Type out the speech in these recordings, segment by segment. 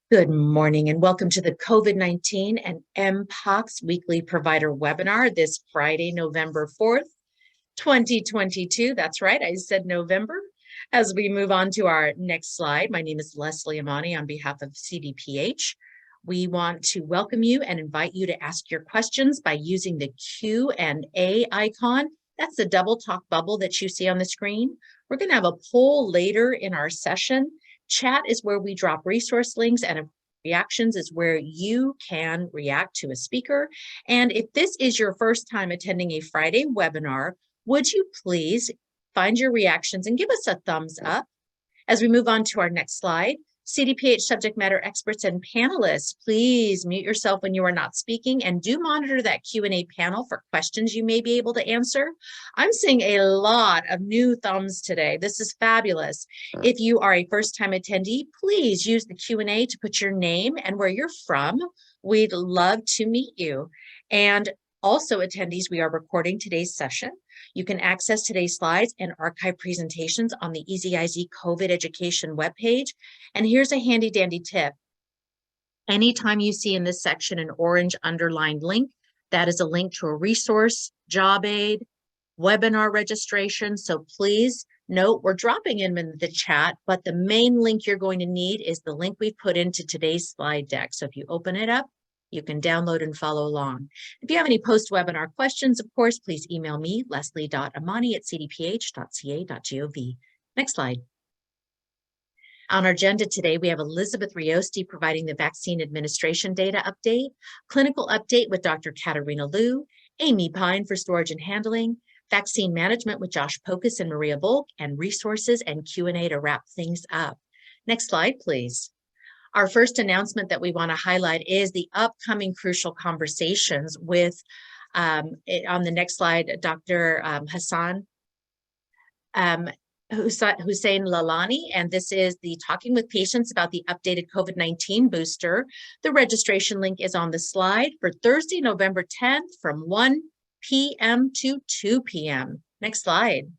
Good morning and welcome to the COVID-19 and MPX weekly provider webinar this Friday, November 4th, 2022. That's right, I said November. As we move on to our next slide, my name is Leslie Amani on behalf of CDPH. We want to welcome you and invite you to ask your questions by using the Q&A icon. That's the double talk bubble that you see on the screen. We're going to have a poll later in our session. Chat is where we drop resource links, and reactions is where you can react to a speaker. And if this is your first time attending a Friday webinar, would you please find your reactions and give us a thumbs up? As we move on to our next slide, CDPH subject matter experts and panelists, please mute yourself when you are not speaking and do monitor that Q&A panel for questions you may be able to answer. I'm seeing a lot of new thumbs today. This is fabulous. If you are a first-time attendee, please use the Q&A to put your name and where you're from. We'd love to meet you. And also attendees, we are recording today's session. You can access today's slides and archive presentations on the EZIZ COVID education webpage. And here's a handy dandy tip. Anytime you see in this section an orange underlined link, that is a link to a resource, job aid, webinar registration. So please note, we're dropping them in the chat, but the main link you're going to need is the link we put into today's slide deck. So if you open it up, you can download and follow along. If you have any post-webinar questions, of course, please email me, leslie.amani@cdph.ca.gov. Next slide. On our agenda today, we have Elizabeth Riosti providing the vaccine administration data update, clinical update with Dr. Katarina Liu, Amy Pine for storage and handling, vaccine management with Josh Pocus and Maria Volk, and resources and Q&A to wrap things up. Next slide, please. Our first announcement that we want to highlight is the upcoming crucial conversations with, on the next slide, Dr. Hussein Lalani, and this is the Talking with Patients about the updated COVID-19 booster. The registration link is on the slide for Thursday, November 10th from 1 p.m. to 2 p.m. Next slide.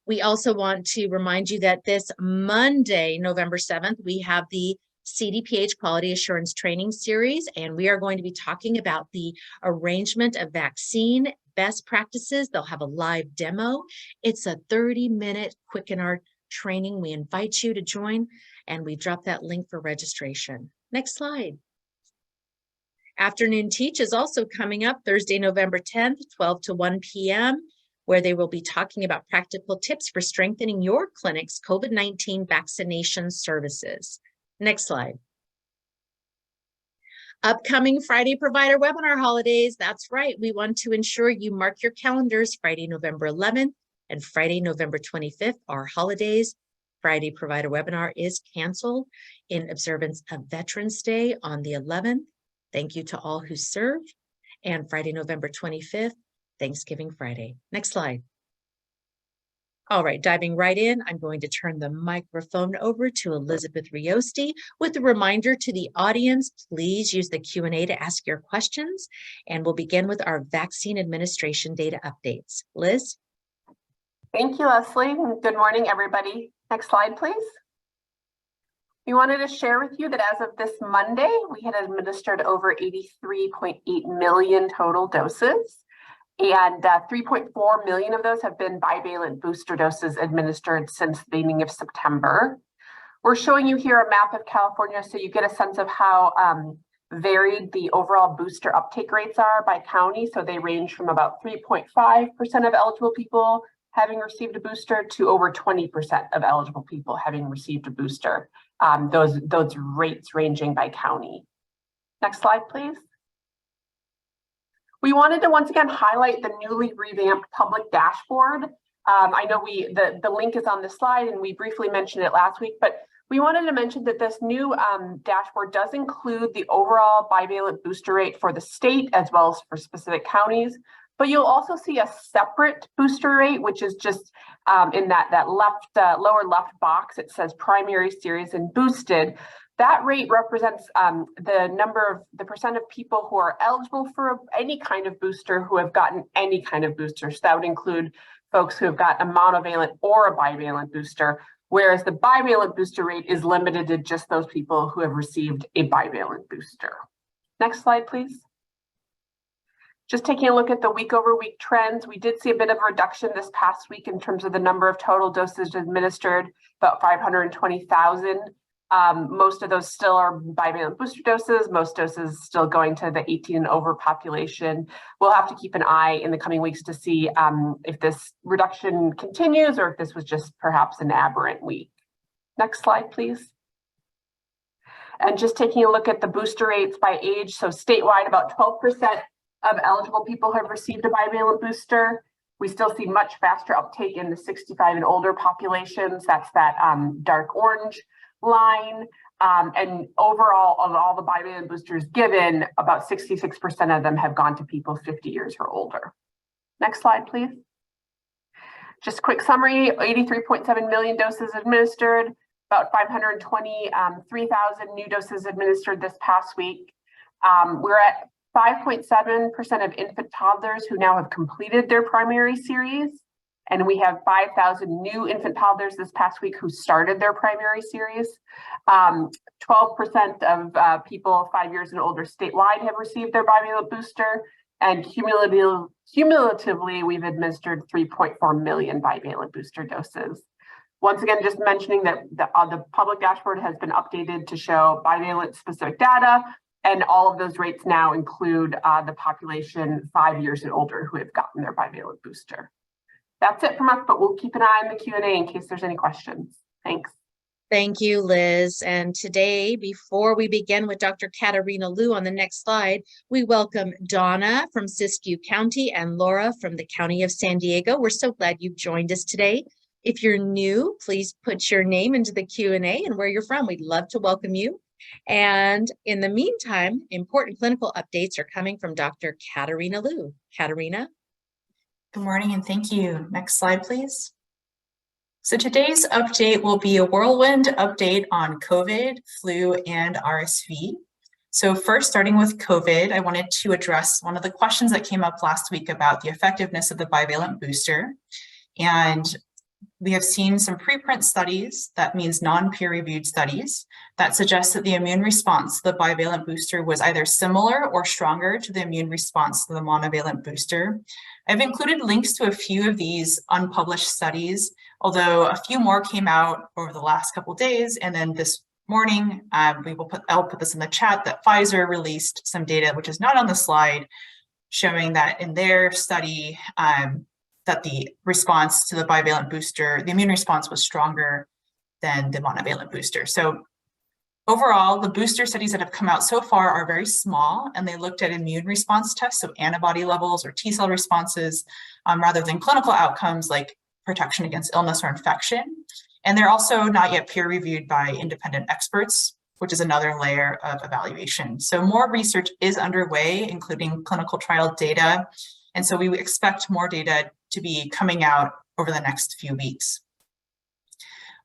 We also want to remind you that this Monday, November 7th, we have the CDPH Quality Assurance Training Series, and we are going to be talking about the arrangement of vaccine best practices. They'll have a live demo. It's a 30-minute quick and art training. We invite you to join, and we drop that link for registration. Next slide. Afternoon Teach is also coming up Thursday, November 10th, 12 to 1 p.m., where they will be talking about practical tips for strengthening your clinic's COVID-19 vaccination services. Next slide. Upcoming Friday provider webinar holidays. That's right. We want to ensure you mark your calendars. Friday, November 11th and Friday, November 25th are holidays. Friday provider webinar is canceled in observance of Veterans Day on the 11th. Thank you to all who served. And Friday, November 25th, Thanksgiving Friday. Next slide. All right, diving right in, I'm going to turn the microphone over to Elizabeth Riosti with a reminder to the audience, please use the Q&A to ask your questions, and we'll begin with our vaccine administration data updates. Liz? Thank you, Leslie. Good morning, everybody. Next slide, please. We wanted to share with you that as of this Monday, we had administered over 83.8 million total doses. And 3.4 million of those have been bivalent booster doses administered since the beginning of September. We're showing you here a map of California so you get a sense of how varied the overall booster uptake rates are by county. So they range from about 3.5% of eligible people having received a booster to over 20% of eligible people having received a booster. Those rates ranging by county. Next slide, please. We wanted to once again highlight the newly revamped public dashboard. I know the link is on the slide and we briefly mentioned it last week, but we wanted to mention that this new dashboard does include the overall bivalent booster rate for the state as well as for specific counties. But you'll also see a separate booster rate, which is just in that lower left box. It says primary, series, and boosted. That rate represents the percent of people who are eligible for any kind of booster who have gotten any kind of booster. So that would include folks who have got a monovalent or a bivalent booster, whereas the bivalent booster rate is limited to just those people who have received a bivalent booster. Next slide, please. Just taking a look at the week-over-week trends, we did see a bit of a reduction this past week in terms of the number of total doses administered, about 520,000. Most of those still are bivalent booster doses, most doses still going to the 18 and over population. We'll have to keep an eye in the coming weeks to see if this reduction continues or if this was just perhaps an aberrant week. Next slide, please. And just taking a look at the booster rates by age, so statewide, about 12% of eligible people have received a bivalent booster. We still see much faster uptake in the 65 and older populations. That's that dark orange line. And overall, of all the bivalent boosters given, about 66% of them have gone to people 50 years or older. Next slide, please. Just a quick summary, 83.7 million doses administered, about 523,000 new doses administered this past week. We're at 5.7% of infant toddlers who now have completed their primary series. And we have 5,000 new infant toddlers this past week who started their primary series. 12% of people 5 years and older statewide have received their bivalent booster. And cumulatively, we've administered 3.4 million bivalent booster doses. Once again, just mentioning that the public dashboard has been updated to show bivalent specific data. And all of those rates now include the population 5 years and older who have gotten their bivalent booster. That's it from us, but we'll keep an eye on the Q&A in case there's any questions. Thanks. Thank you, Liz. And today, before we begin with Dr. Katarina Liu on the next slide, we welcome Donna from Siskiyou County and Laura from the County of San Diego. We're so glad you've joined us today. If you're new, please put your name into the Q&A and where you're from. We'd love to welcome you. And in the meantime, important clinical updates are coming from Dr. Katarina Liu. Katarina? Good morning and thank you. Next slide, please. So today's update will be a whirlwind update on COVID, flu, and RSV. So first, starting with COVID, I wanted to address one of the questions that came up last week about the effectiveness of the bivalent booster. And we have seen some preprint studies, that means non-peer-reviewed studies, that suggest that the immune response to the bivalent booster was either similar or stronger to the immune response to the monovalent booster. I've included links to a few of these unpublished studies, although a few more came out over the last couple of days, and then this morning, I'll put this in the chat, that Pfizer released some data, which is not on the slide, showing that in their study, that the response to the bivalent booster, the immune response was stronger than the monovalent booster. So overall, the booster studies that have come out so far are very small, and they looked at immune response tests, so antibody levels or T cell responses, rather than clinical outcomes like protection against illness or infection. And they're also not yet peer reviewed by independent experts, which is another layer of evaluation. So more research is underway, including clinical trial data. And so we expect more data to be coming out over the next few weeks.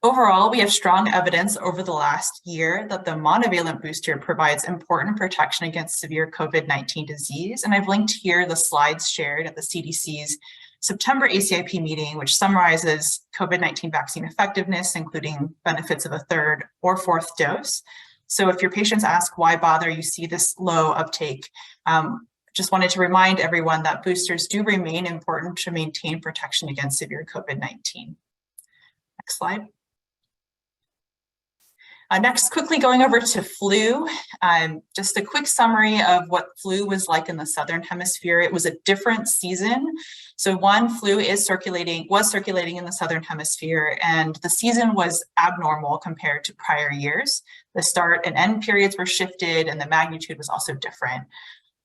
Overall, we have strong evidence over the last year that the monovalent booster provides important protection against severe COVID-19 disease. And I've linked here the slides shared at the CDC's September ACIP meeting, which summarizes COVID-19 vaccine effectiveness, including benefits of a third or fourth dose. So if your patients ask why bother, you see this low uptake. Just wanted to remind everyone that boosters do remain important to maintain protection against severe COVID-19. Next slide. Next, quickly going over to flu. Just a quick summary of what flu was like in the Southern Hemisphere. It was a different season. So flu was circulating in the Southern Hemisphere, and the season was abnormal compared to prior years. The start and end periods were shifted, and the magnitude was also different.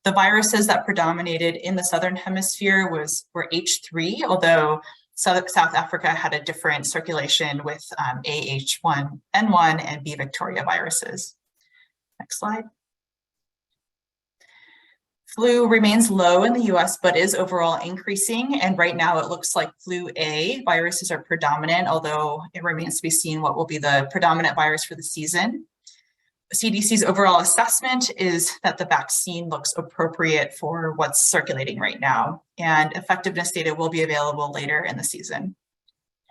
The viruses that predominated in the Southern Hemisphere were H3, although South Africa had a different circulation with AH1N1 and B Victoria viruses. Next slide. Flu remains low in the US, but is overall increasing. And right now it looks like flu A viruses are predominant, although it remains to be seen what will be the predominant virus for the season. CDC's overall assessment is that the vaccine looks appropriate for what's circulating right now, and effectiveness data will be available later in the season.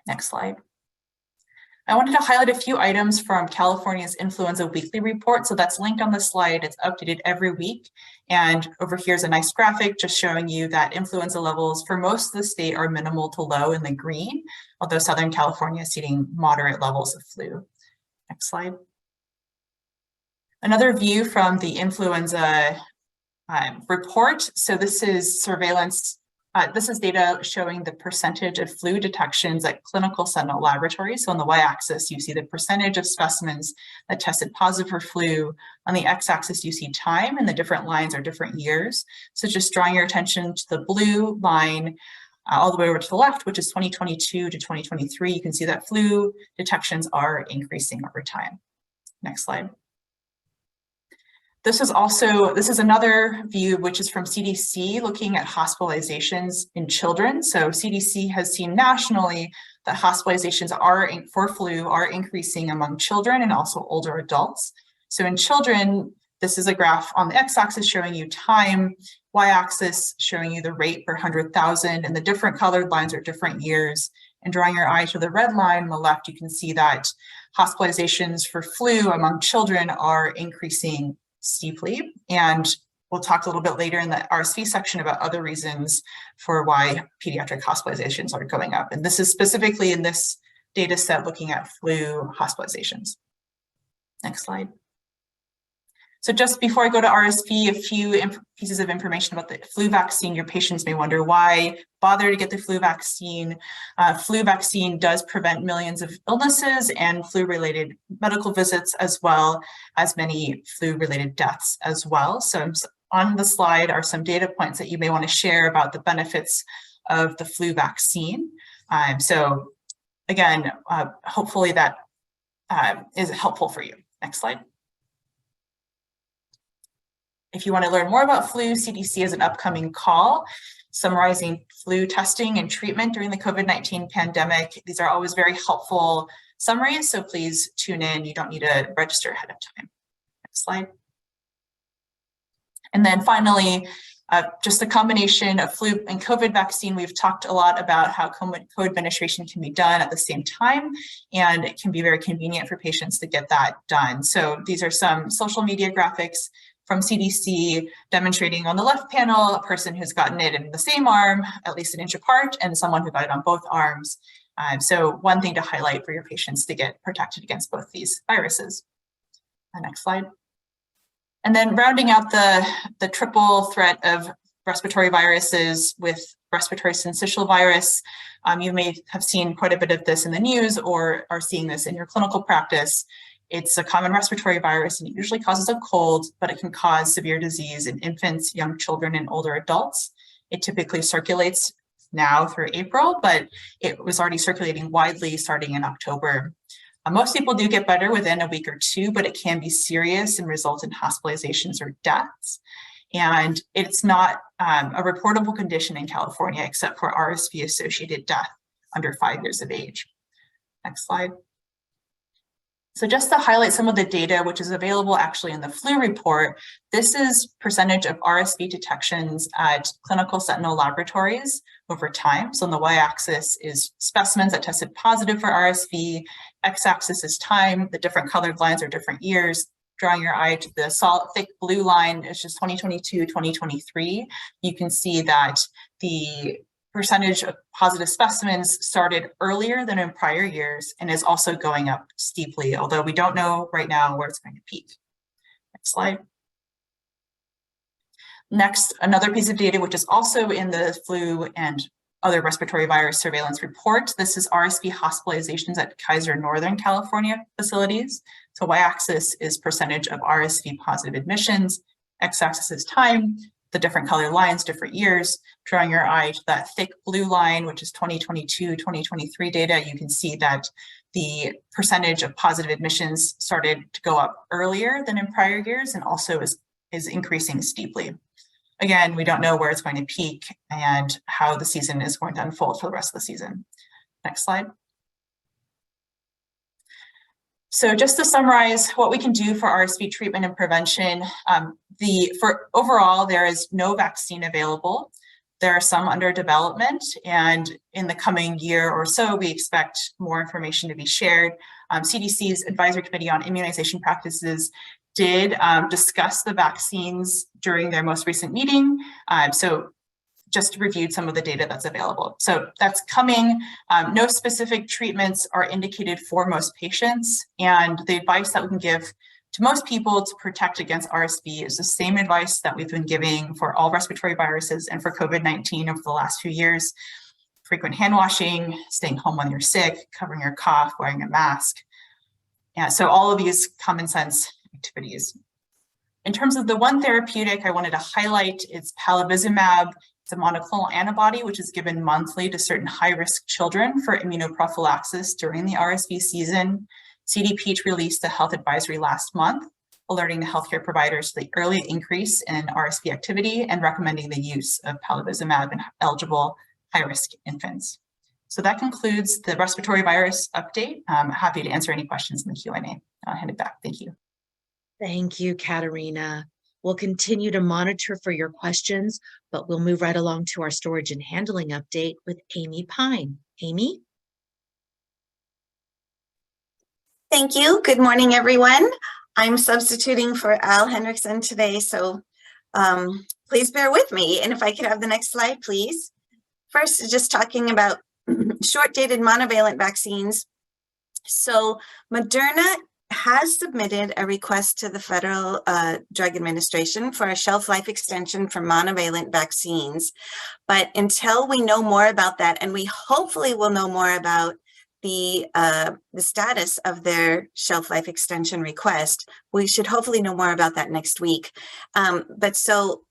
Next slide. I wanted to highlight a few items from California's Influenza Weekly Report. So that's linked on the slide. It's updated every week. And over here is a nice graphic just showing you that influenza levels for most of the state are minimal to low in the green, although Southern California is seeing moderate levels of flu. Next slide. Another view from the influenza report. So this is surveillance. This is data showing the percentage of flu detections at clinical sentinel laboratories. So on the y-axis, you see the percentage of specimens that tested positive for flu. On the x-axis, you see time, and the different lines are different years. So just drawing your attention to the blue line all the way over to the left, which is 2022 to 2023, you can see that flu detections are increasing over time. Next slide. This is another view, which is from CDC, looking at hospitalizations in children. So CDC has seen nationally that hospitalizations for flu are increasing among children and also older adults. So in children, this is a graph on the x-axis showing you time, y-axis showing you the rate per 100,000, and the different colored lines are different years. And drawing your eye to the red line on the left, you can see that hospitalizations for flu among children are increasing steeply, and we'll talk a little bit later in the RSV section about other reasons for why pediatric hospitalizations are going up. And this is specifically in this data set looking at flu hospitalizations. Next slide. So just before I go to RSV, a few pieces of information about the flu vaccine. Your patients may wonder why bother to get the flu vaccine. Flu vaccine does prevent millions of illnesses and flu-related medical visits, as well as many flu-related deaths as well. So on the slide are some data points that you may want to share about the benefits of the flu vaccine. So again, hopefully that is helpful for you. Next slide. If you want to learn more about flu, CDC has an upcoming call summarizing flu testing and treatment during the COVID-19 pandemic. These are always very helpful summaries, so please tune in. You don't need to register ahead of time. Next slide. And then finally, just a combination of flu and COVID vaccine. We've talked a lot about how co-administration can be done at the same time, and it can be very convenient for patients to get that done. So these are some social media graphics from CDC demonstrating on the left panel a person who's gotten it in the same arm, at least an inch apart, and someone who got it on both arms. So one thing to highlight for your patients to get protected against both these viruses. Next slide. And then rounding out the triple threat of respiratory viruses with respiratory syncytial virus, you may have seen quite a bit of this in the news or are seeing this in your clinical practice. It's a common respiratory virus and it usually causes a cold, but it can cause severe disease in infants, young children, and older adults. It typically circulates now through April, but it was already circulating widely starting in October. Most people do get better within a week or two, but it can be serious and result in hospitalizations or deaths. And it's not a reportable condition in California, except for RSV-associated death under 5 years of age. Next slide. So just to highlight some of the data, which is available actually in the flu report, this is percentage of RSV detections at clinical sentinel laboratories over time. So on the y-axis is specimens that tested positive for RSV, x-axis is time, the different colored lines are different years. Drawing your eye to the solid thick blue line, it's just 2022, 2023. You can see that the percentage of positive specimens started earlier than in prior years and is also going up steeply, although we don't know right now where it's going to peak. Next slide. Next, another piece of data, which is also in the flu and other respiratory virus surveillance report. This is RSV hospitalizations at Kaiser Northern California facilities. So y-axis is percentage of RSV positive admissions, x-axis is time, the different color lines, different years. Drawing your eye to that thick blue line, which is 2022, 2023 data, you can see that the percentage of positive admissions started to go up earlier than in prior years and also is increasing steeply. Again, we don't know where it's going to peak and how the season is going to unfold for the rest of the season. Next slide. So just to summarize what we can do for RSV treatment and prevention, for overall, there is no vaccine available. There are some under development, and in the coming year or so, we expect more information to be shared CDC's Advisory Committee on Immunization Practices did discuss the vaccines during their most recent meeting. So just reviewed some of the data that's available. So that's coming. No specific treatments are indicated for most patients. And the advice that we can give to most people to protect against RSV is the same advice that we've been giving for all respiratory viruses and for COVID-19 over the last few years. Frequent hand washing, staying home when you're sick, covering your cough, wearing a mask. Yeah, so all of these common sense activities. In terms of the one therapeutic I wanted to highlight, it's palivizumab. It's a monoclonal antibody, which is given monthly to certain high-risk children for immunoprophylaxis during the RSV season. CDP released a health advisory last month, alerting the healthcare providers to the early increase in RSV activity and recommending the use of palivizumab in eligible high-risk infants. So that concludes the respiratory virus update. I'm happy to answer any questions in the Q&A. I'll hand it back. Thank you. Thank you, Katerina. We'll continue to monitor for your questions, but we'll move right along to our storage and handling update with Amy Pine. Amy? Thank you. Good morning, everyone. I'm substituting for Al Henriksen today, so please bear with me. And if I could have the next slide, please. First, just talking about short-dated monovalent vaccines. So Moderna has submitted a request to the Federal Drug Administration for a shelf life extension for monovalent vaccines. But until we know more about that, and we hopefully will know more about the status of their shelf life extension request, we should hopefully know more about that next week. But so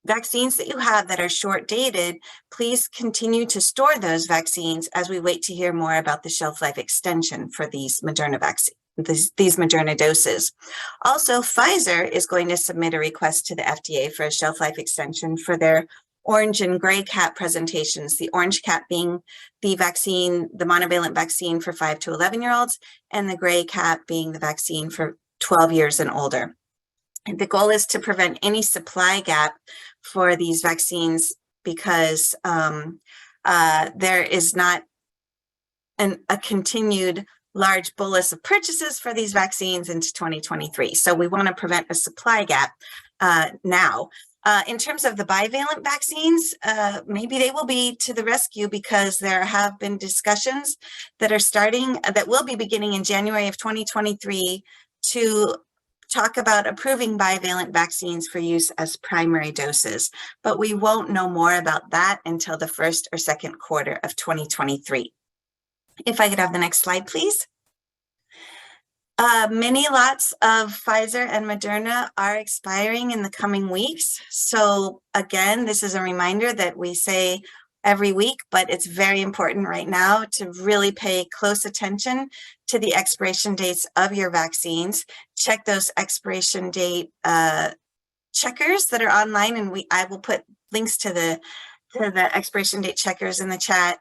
vaccines that you have that are short dated, please continue to store those vaccines as we wait to hear more about the shelf life extension for these Moderna vaccines. These Moderna doses. Also, Pfizer is going to submit a request to the FDA for a shelf life extension for their orange and gray cap presentations, the orange cap being the vaccine, the monovalent vaccine for 5 to 11-year-olds, and the gray cap being the vaccine for 12 years and older. And the goal is to prevent any supply gap for these vaccines because there is not a continued large bolus of purchases for these vaccines into 2023. So we want to prevent a supply gap now. In terms of the bivalent vaccines, maybe they will be to the rescue because there have been discussions that are starting, that will be beginning in January of 2023 to talk about approving bivalent vaccines for use as primary doses. But we won't know more about that until the first or second quarter of 2023. If I could have the next slide, please. Many lots of Pfizer and Moderna are expiring in the coming weeks. So again, this is a reminder that we say every week, but it's very important right now to really pay close attention to the expiration dates of your vaccines. Check those expiration date checkers that are online, and I will put links to the expiration date checkers in the chat.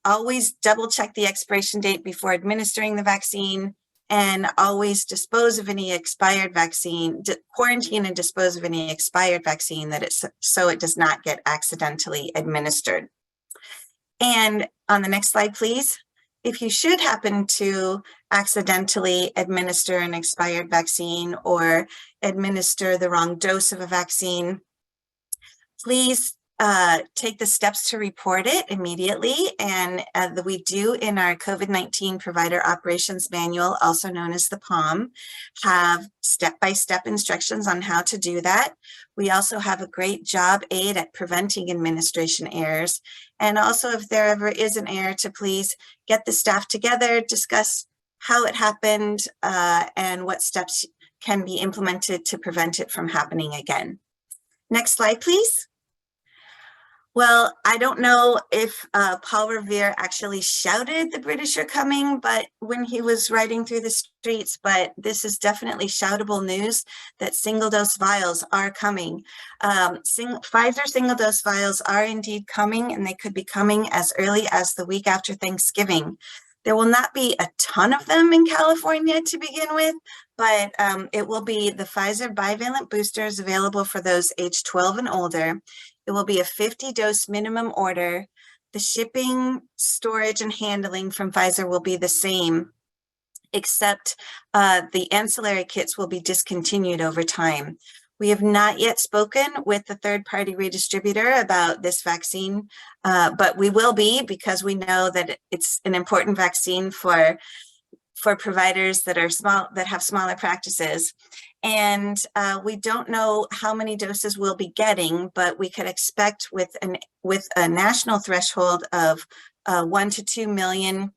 Always double check the expiration date before administering the vaccine, and always dispose of any expired vaccine, quarantine and dispose of any expired vaccine so it does not get accidentally administered. And on the next slide, please. If you should happen to accidentally administer an expired vaccine or administer the wrong dose of a vaccine, please take the steps to report it immediately. And we do in our COVID-19 Provider Operations Manual, also known as the POM, have step-by-step instructions on how to do that. We also have a great job aid at preventing administration errors. And also if there ever is an error, to please get the staff together, discuss how it happened and what steps can be implemented to prevent it from happening again. Next slide, please. Well, I don't know if Paul Revere actually shouted the British are coming, but when he was riding through the streets, but this is definitely shoutable news that single-dose vials are coming. Pfizer single-dose vials are indeed coming, and they could be coming as early as the week after Thanksgiving. There will not be a ton of them in California to begin with, but it will be the Pfizer bivalent boosters available for those age 12 and older. It will be a 50-dose minimum order. The shipping, storage, and handling from Pfizer will be the same, except the ancillary kits will be discontinued over time. We have not yet spoken with the third-party redistributor about this vaccine, but we will be, because we know that it's an important vaccine for providers that are small, that have smaller practices. And we don't know how many doses we'll be getting, but we could expect with a national threshold of 1 to 2 million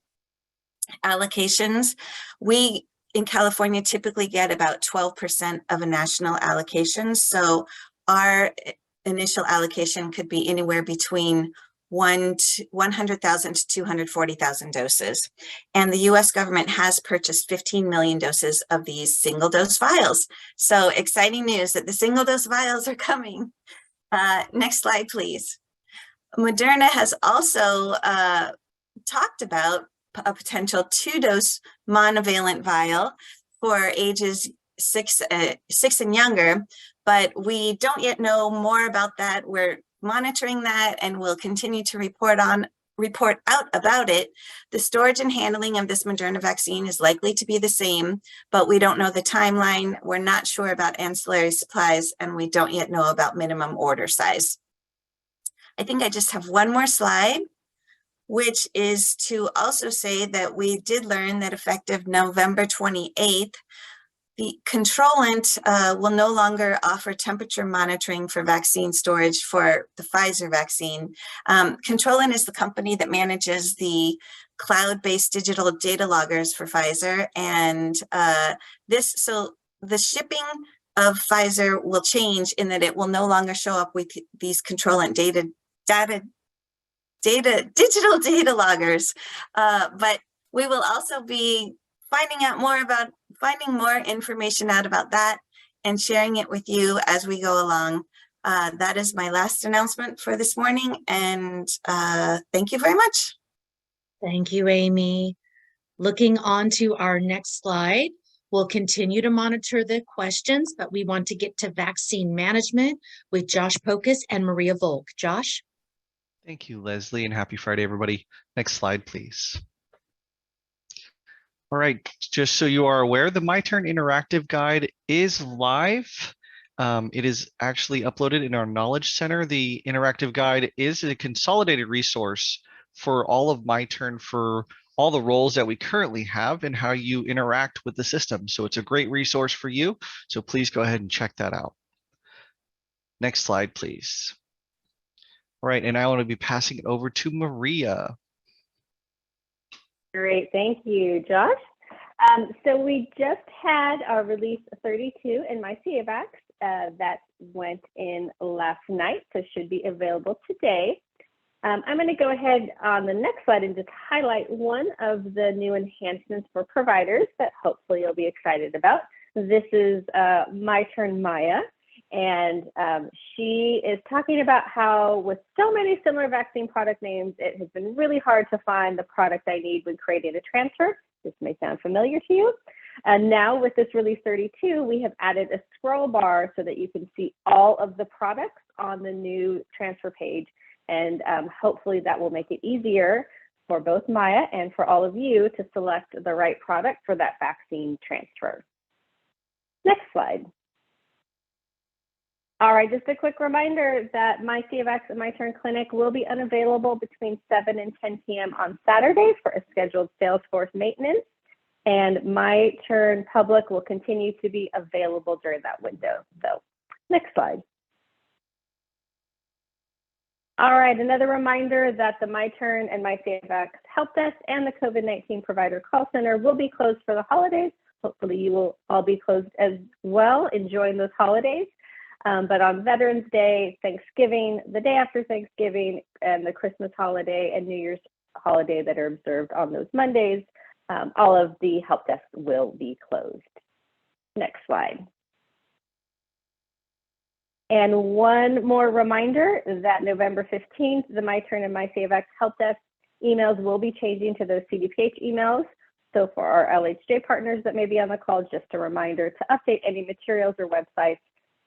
allocations. We in California typically get about 12% of a national allocation. So our initial allocation could be anywhere between 100,000 to 240,000 doses. And the US government has purchased 15 million doses of these single dose vials. So exciting news that the single dose vials are coming. Next slide, please. Moderna has also talked about a potential 2-dose monovalent vial for ages 6 and younger, but we don't yet know more about that. We're monitoring that and we'll continue to report out about it. The storage and handling of this Moderna vaccine is likely to be the same, but we don't know the timeline. We're not sure about ancillary supplies, and we don't yet know about minimum order size. I think I just have one more slide, which is to also say that we did learn that effective November 28th, the controllant will no longer offer temperature monitoring for vaccine storage for the Pfizer vaccine. Controllant is the company that manages the cloud-based digital data loggers for Pfizer, and so the shipping of Pfizer will change in that it will no longer show up with these controllant digital data loggers, but we will also be finding more information out about that and sharing it with you as we go along. That is my last announcement for this morning, and thank you very much. Thank you, Amy. Looking on to our next slide, we'll continue to monitor the questions, but we want to get to vaccine management with Josh Pocus and Maria Volk. Josh? Thank you, Leslie, and happy Friday, everybody. Next slide, please. All right, just so you are aware, the My Turn Interactive Guide is live. It is actually uploaded in our Knowledge Center. The interactive guide is a consolidated resource for all of My Turn, for all the roles that we currently have and how you interact with the system. So it's a great resource for you. So please go ahead and check that out. Next slide, please. All right, and I want to be passing it over to Maria. Great, thank you, Josh. So we just had our release 32 in MyCAVAX that went in last night, so should be available today. I'm going to go ahead on the next slide and just highlight one of the new enhancements for providers that hopefully you'll be excited about. This is My Turn Maya, and she is talking about how with so many similar vaccine product names, it has been really hard to find the product I need when creating a transfer. This may sound familiar to you. And now with this release 32, we have added a scroll bar so that you can see all of the products on the new transfer page. And hopefully that will make it easier for both Maya and for all of you to select the right product for that vaccine transfer. Next slide. All right, just a quick reminder that MyCAVAX and My Turn Clinic will be unavailable between 7 and 10 p.m. on Saturdays for a scheduled Salesforce maintenance, and My Turn Public will continue to be available during that window. So next slide. All right, another reminder that the My Turn and MyCAVAX Help Desk and the COVID-19 Provider Call Center will be closed for the holidays. Hopefully you will all be closed as well, enjoying those holidays. But on Veterans Day, Thanksgiving, the day after Thanksgiving, and the Christmas holiday and New Year's holiday that are observed on those Mondays, all of the help desks will be closed. Next slide. And one more reminder that November 15th, the My Turn and MyCAVAX help desk emails will be changing to those CDPH emails. So for our LHJ partners that may be on the call, just a reminder to update any materials or websites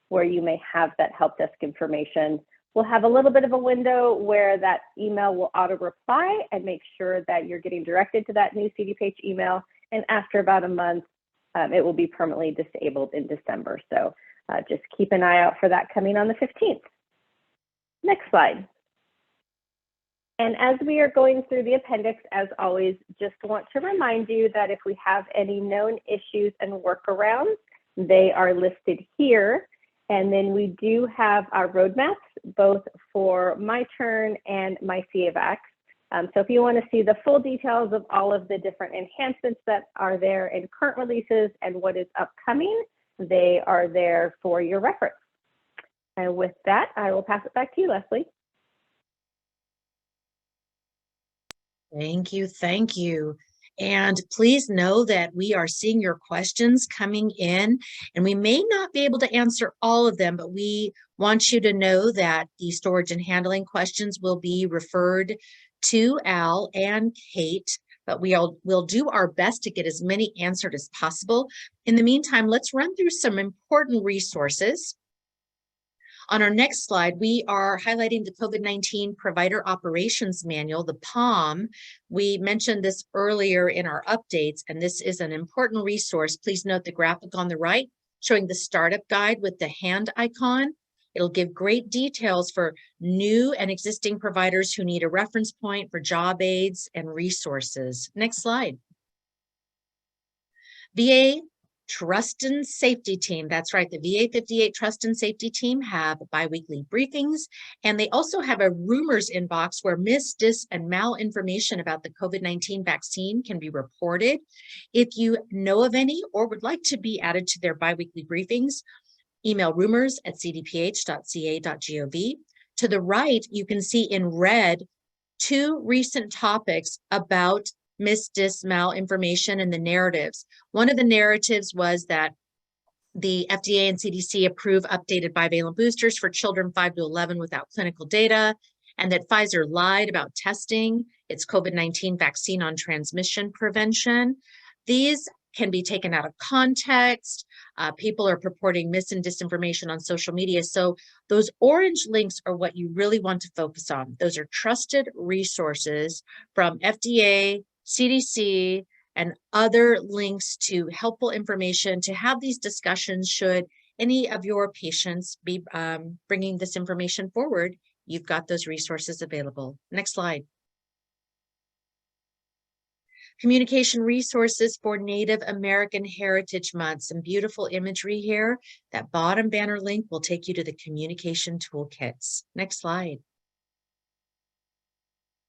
where you may have that help desk information we'll have a little bit of a window where that email will auto reply and make sure that you're getting directed to that new CDPH email. And after about a month, it will be permanently disabled in December. So just keep an eye out for that coming on the 15th. Next slide. And as we are going through the appendix, as always, just want to remind you that if we have any known issues and workarounds, they are listed here. And then we do have our roadmaps, both for MyTurn and MyCAVAX. So if you want to see the full details of all of the different enhancements that are there in current releases and what is upcoming, they are there for your reference. And with that, I will pass it back to you, Leslie. Thank you. Thank you. And please know that we are seeing your questions coming in, and we may not be able to answer all of them, but we want you to know that the storage and handling questions will be referred to Al and Kate, but we'll do our best to get as many answered as possible. In the meantime, let's run through some important resources. On our next slide, we are highlighting the COVID-19 Provider Operations Manual, the POM. We mentioned this earlier in our updates, and this is an important resource. Please note the graphic on the right showing the startup guide with the hand icon. It'll give great details for new and existing providers who need a reference point for job aids and resources. Next slide. VA Trust and Safety Team. That's right. The VA 58 Trust and Safety Team have biweekly briefings, and they also have a rumors inbox where mis, dis, and malinformation about the COVID-19 vaccine can be reported. If you know of any or would like to be added to their biweekly briefings, email rumors@cdph.ca.gov. To the right, you can see in red 2 recent topics about mis, dis, malinformation and the narratives. One of the narratives was that the FDA and CDC approve updated bivalent boosters for children 5 to 11 without clinical data, and that Pfizer lied about testing its COVID-19 vaccine on transmission prevention. These can be taken out of context. People are purporting mis and disinformation on social media. So those orange links are what you really want to focus on. Those are trusted resources from FDA, CDC, and other links to helpful information to have these discussions should any of your patients be bringing this information forward. You've got those resources available. Next slide. Communication resources for Native American Heritage Month. Some beautiful imagery here. That bottom banner link will take you to the communication toolkits. Next slide.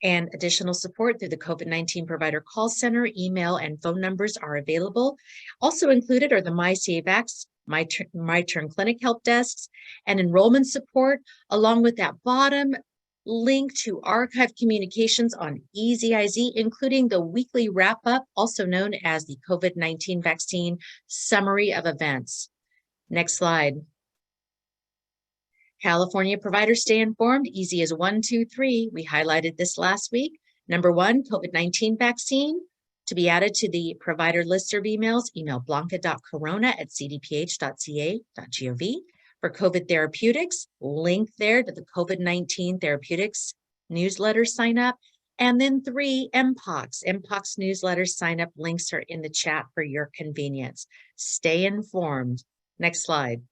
And additional support through the COVID-19 Provider Call Center, email, and phone numbers are available. Also included are the MyCAVAX, MyTurn Clinic help desks, and enrollment support, along with that bottom link to archive communications on EasyIZ, including the weekly wrap-up, also known as the COVID-19 Vaccine Summary of Events. Next slide. California providers stay informed. Easy as 1, 2, 3. We highlighted this last week. Number 1, COVID-19 vaccine. To be added to the provider listserv emails, email blanca.corona@cdph.ca.gov. For COVID therapeutics, link there to the COVID-19 therapeutics newsletter sign up. And then 3, MPX. MPX newsletter sign up links are in the chat for your convenience. Stay informed. Next slide.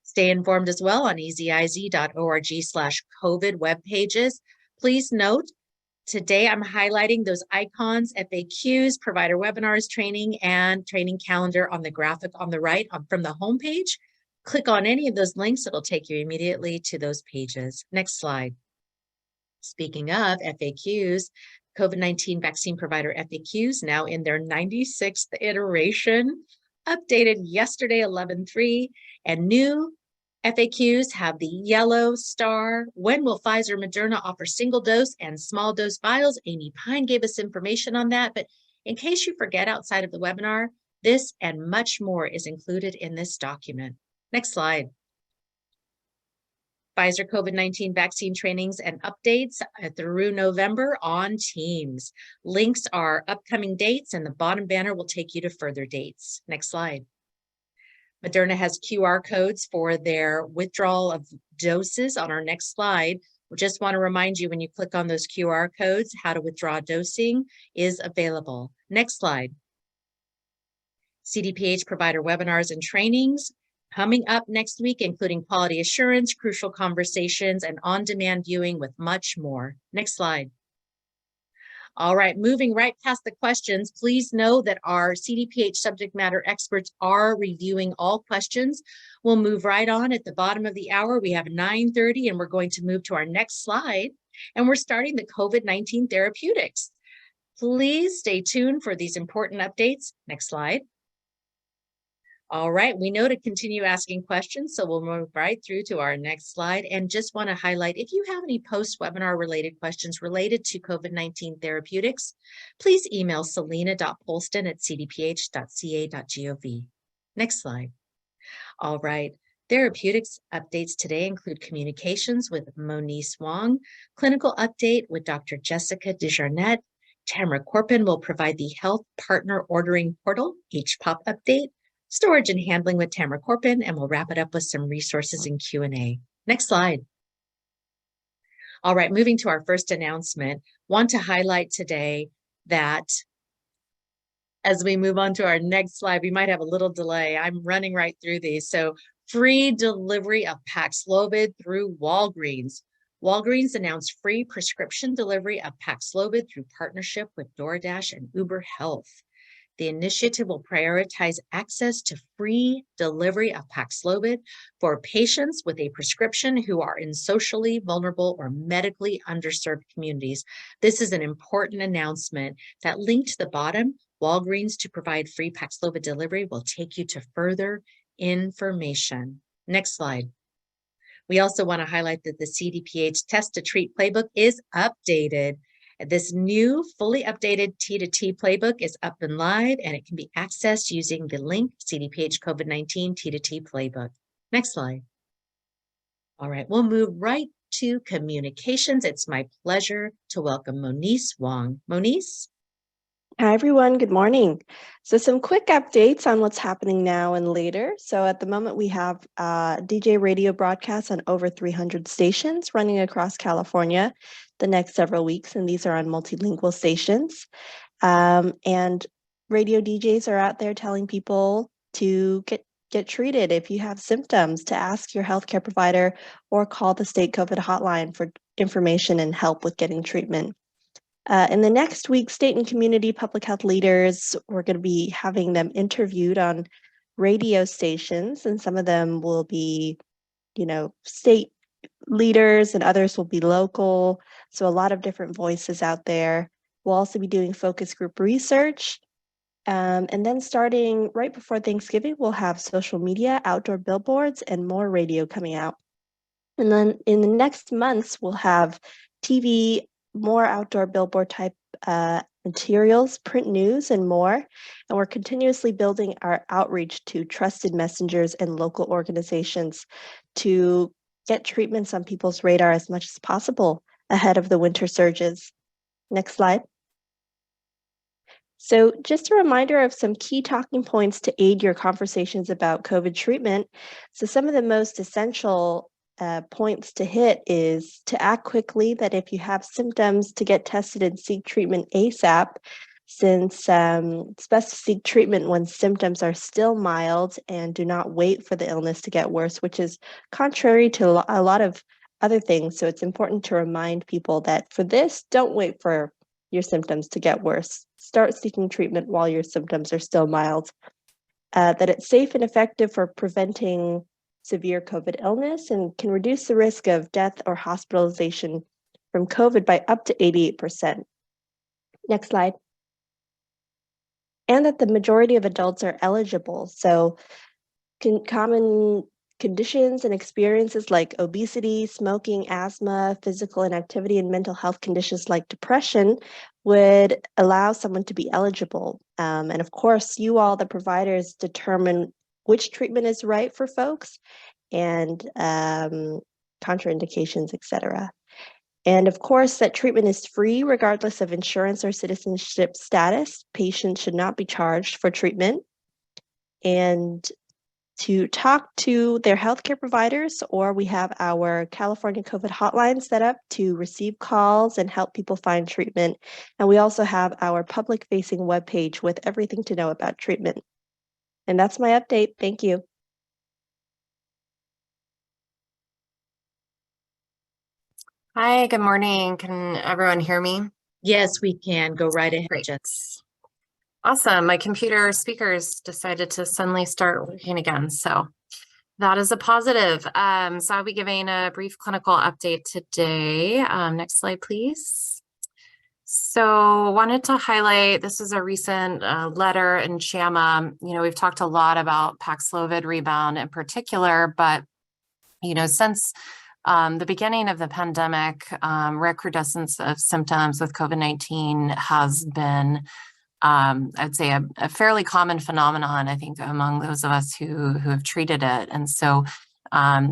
Stay informed as well on easyiz.org/COVID web pages. Please note, today I'm highlighting those icons, FAQs, provider webinars, training, and training calendar on the graphic on the right from the homepage. Click on any of those links, it'll take you immediately to those pages. Next slide. Speaking of FAQs, COVID-19 vaccine provider FAQs now in their 96th iteration, updated yesterday, 11/3, and new FAQs have the yellow star. When will Pfizer Moderna offer single dose and small dose vials? Amy Pine gave us information on that, but in case you forget outside of the webinar, this and much more is included in this document. Next slide. Pfizer COVID-19 vaccine trainings and updates through November on Teams. Links are upcoming dates, and the bottom banner will take you to further dates. Next slide. Moderna has QR codes for their withdrawal of doses on our next slide. We just want to remind you when you click on those QR codes, how to withdraw dosing is available. Next slide. CDPH provider webinars and trainings coming up next week, including quality assurance, crucial conversations, and on-demand viewing with much more. Next slide. All right, moving right past the questions, please know that our CDPH subject matter experts are reviewing all questions. We'll move right on at the bottom of the hour. We have 9:30 and we're going to move to our next slide. And we're starting the COVID-19 therapeutics. Please stay tuned for these important updates. Next slide. All right, we know to continue asking questions, so we'll move right through to our next slide and just want to highlight, if you have any post-webinar related questions related to COVID-19 therapeutics, please email selena.polston@cdph.ca.gov. Next slide. All right, therapeutics updates today include communications with Monice Wong, clinical update with Dr. Jessica Desjarnette. Tamara Corpin will provide the health partner ordering portal, HPOP update, storage and handling with Tamara Corpin, and we'll wrap it up with some resources and Q&A. Next slide. All right, moving to our first announcement, want to highlight today that as we move on to our next slide, we might have a little delay. I'm running right through these. So free delivery of Paxlovid through Walgreens. Walgreens announced free prescription delivery of Paxlovid through partnership with DoorDash and Uber Health. The initiative will prioritize access to free delivery of Paxlovid for patients with a prescription who are in socially vulnerable or medically underserved communities. This is an important announcement. That link to the bottom, Walgreens to provide free Paxlovid delivery, will take you to further information. Next slide. We also want to highlight that the CDPH Test to Treat playbook is updated. This new fully updated T2T playbook is up and live, and it can be accessed using the link CDPH COVID-19 T2T playbook. Next slide. All right, we'll move right to communications. It's my pleasure to welcome Monice Wong. Monice? Hi, everyone. Good morning. So some quick updates on what's happening now and later. So at the moment, we have DJ radio broadcasts on over 300 stations running across California the next several weeks, and these are on multilingual stations. And radio DJs are out there telling people to get treated if you have symptoms, to ask your healthcare provider or call the state COVID hotline for information and help with getting treatment. In the next week, state and community public health leaders, we're going to be having them interviewed on radio stations, and some of them will be, state leaders and others will be local. So a lot of different voices out there. We'll also be doing focus group research. And then starting right before Thanksgiving, we'll have social media, outdoor billboards, and more radio coming out. And then in the next months, we'll have TV, more outdoor billboard type materials, print news, and more. And we're continuously building our outreach to trusted messengers and local organizations to get treatments on people's radar as much as possible ahead of the winter surges. Next slide. So just a reminder of some key talking points to aid your conversations about COVID treatment. So some of the most essential points to hit is to act quickly, that if you have symptoms, to get tested and seek treatment ASAP, since it's best to seek treatment when symptoms are still mild and do not wait for the illness to get worse, which is contrary to a lot of other things. So it's important to remind people that for this, don't wait for your symptoms to get worse. Start seeking treatment while your symptoms are still mild. That it's safe and effective for preventing severe COVID illness and can reduce the risk of death or hospitalization from COVID by up to 88%. Next slide. And that the majority of adults are eligible. So common conditions and experiences like obesity, smoking, asthma, physical inactivity, and mental health conditions like depression would allow someone to be eligible. And of course, you all, the providers, determine which treatment is right for folks and contraindications, etc. And of course, that treatment is free regardless of insurance or citizenship status. Patients should not be charged for treatment. And to talk to their healthcare providers, or we have our California COVID hotline set up to receive calls and help people find treatment. And we also have our public-facing webpage with everything to know about treatment. And that's my update. Thank you. Hi, good morning. Can everyone hear me? Yes, we can. Go right ahead, Great. Jen. Awesome. My computer speakers decided to suddenly start working again. So that is a positive. So I'll be giving a brief clinical update today. Next slide, please. So wanted to highlight, this is a recent letter in JAMA. We've talked a lot about Paxlovid rebound in particular, but, since the beginning of the pandemic, recrudescence of symptoms with COVID-19 has been, I'd say, a fairly common phenomenon, I think, among those of us who have treated it. And so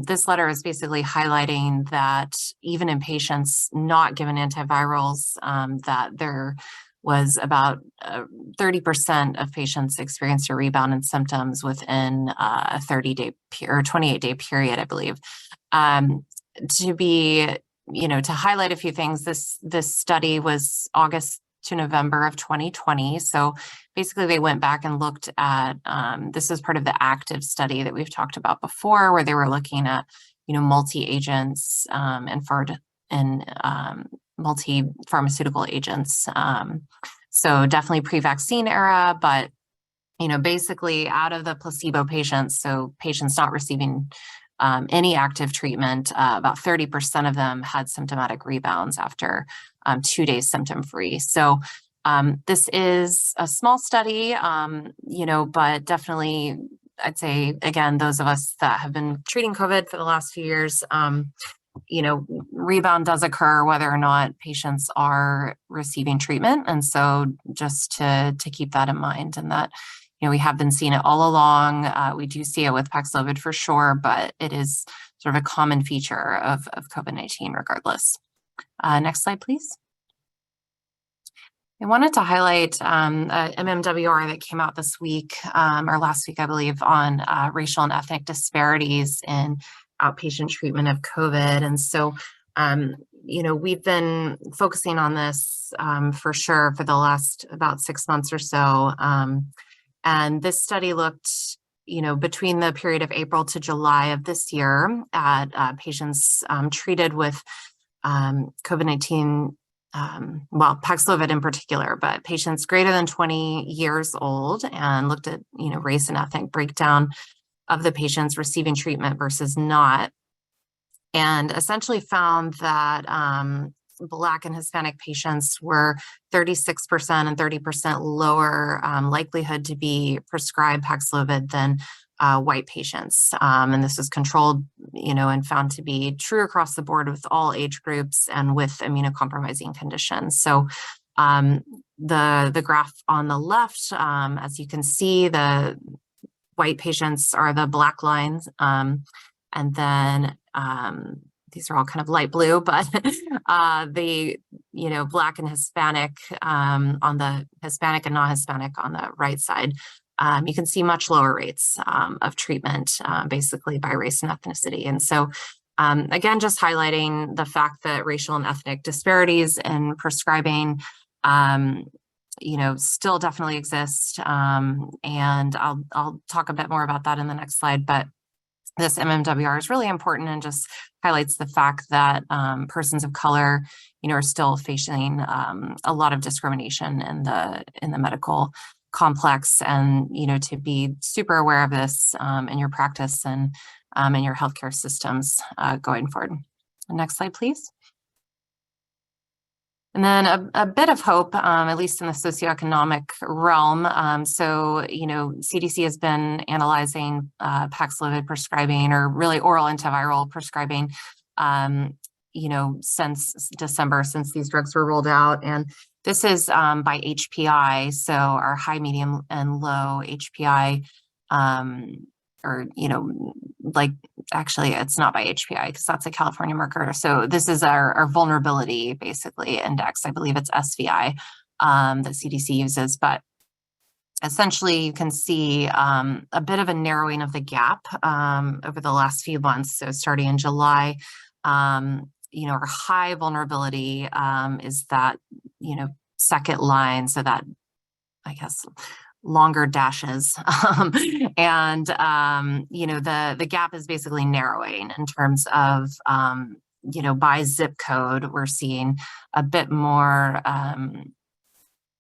this letter is basically highlighting that even in patients not given antivirals, that there was about 30% of patients experienced a rebound in symptoms within a 30-day or 28-day period, I believe. To highlight a few things, this study was August to November of 2020. So basically they went back and looked at, this is part of the active study that we've talked about before, where they were looking at, multi-agents and multi-pharmaceutical agents. So definitely pre-vaccine era, but, basically out of the placebo patients, so patients not receiving any active treatment, about 30% of them had symptomatic rebounds after 2 days symptom-free. So this is a small study, but definitely, I'd say, again, those of us that have been treating COVID for the last few years, rebound does occur whether or not patients are receiving treatment. And so just to keep that in mind, and that, we have been seeing it all along. We do see it with Paxlovid for sure, but it is sort of a common feature of COVID-19 regardless. Next slide, please. I wanted to highlight a MMWR that came out this week, or last week, I believe, on racial and ethnic disparities in outpatient treatment of COVID. And so, we've been focusing on this for sure for the last about 6 months or so. And this study looked, between the period of April to July of this year at patients treated with COVID-19, Paxlovid in particular, but patients greater than 20 years old, and looked at, race and ethnic breakdown of the patients receiving treatment versus not, and essentially found that Black and Hispanic patients were 36% and 30% lower likelihood to be prescribed Paxlovid than white patients. And this was controlled, and found to be true across the board with all age groups and with immunocompromising conditions. So the graph on the left, as you can see, the white patients are the black lines, and then these are all kind of light blue, but the Black and Hispanic on the Hispanic and non-Hispanic on the right side, you can see much lower rates of treatment, basically by race and ethnicity. And so, again, just highlighting the fact that racial and ethnic disparities in prescribing, still definitely exist. And I'll talk a bit more about that in the next slide, but this MMWR is really important and just highlights the fact that persons of color, are still facing a lot of discrimination in the medical complex, and to be super aware of this in your practice and in your healthcare systems going forward. Next slide, please. And then a bit of hope, at least in the socioeconomic realm. So, CDC has been analyzing Paxlovid prescribing, or really oral antiviral prescribing, since December, since these drugs were rolled out. And this is by HPI, so our high, medium, and low HPI, actually it's not by HPI because that's a California marker. So this is our vulnerability, basically, index. I believe it's SVI that CDC uses, but essentially you can see a bit of a narrowing of the gap over the last few months. So starting in July, our high vulnerability is that, second line. So that, I guess, longer dashes. And, the gap is basically narrowing in terms of, by zip code, we're seeing a bit more,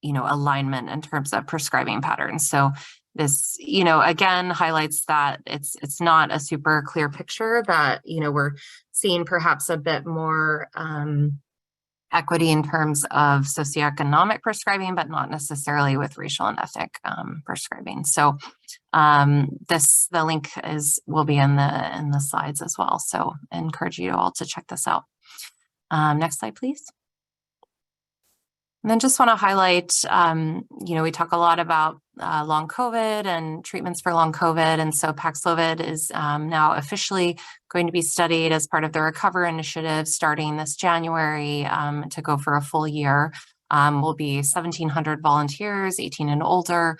alignment in terms of prescribing patterns. So this, again, highlights that it's not a super clear picture, that, we're seeing perhaps a bit more equity in terms of socioeconomic prescribing, but not necessarily with racial and ethnic prescribing. So the link will be in the slides as well. So I encourage you all to check this out. Next slide, please. And then just want to highlight, we talk a lot about long COVID and treatments for long COVID. And so Paxlovid is now officially going to be studied as part of the Recover Initiative starting this January to go for a full year. Will be 1,700 volunteers, 18 and older,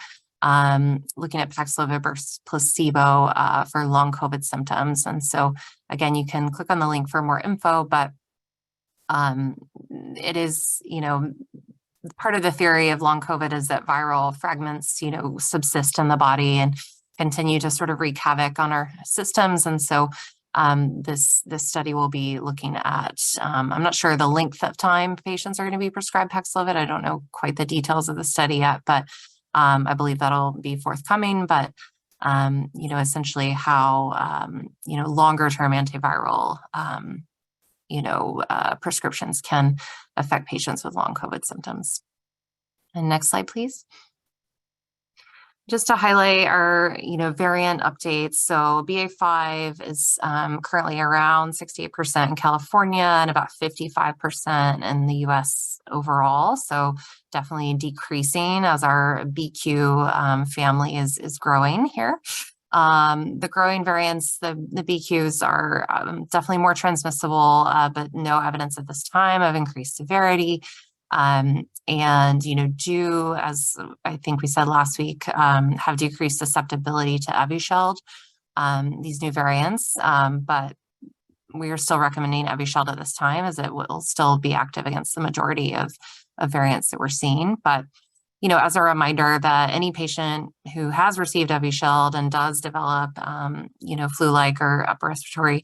looking at Paxlovid versus placebo for long COVID symptoms. And so again, you can click on the link for more info, but it is, part of the theory of long COVID is that viral fragments, subsist in the body and continue to sort of wreak havoc on our systems. And so this study will be looking at, I'm not sure the length of time patients are going to be prescribed Paxlovid. I don't know quite the details of the study yet, but I believe that'll be forthcoming. But, essentially how, longer term antiviral prescriptions can affect patients with long COVID symptoms. And next slide, please. Just to highlight our, variant updates. So BA.5 is currently around 68% in California and about 55% in the US overall. So definitely decreasing as our BQ family is growing here. The growing variants, the BQs are definitely more transmissible, but no evidence at this time of increased severity. And, do, as I think we said last week, have decreased susceptibility to Evusheld, these new variants. But we are still recommending Evusheld at this time, as it will still be active against the majority of variants that we're seeing. But as a reminder that any patient who has received Evusheld and does develop, flu-like or upper respiratory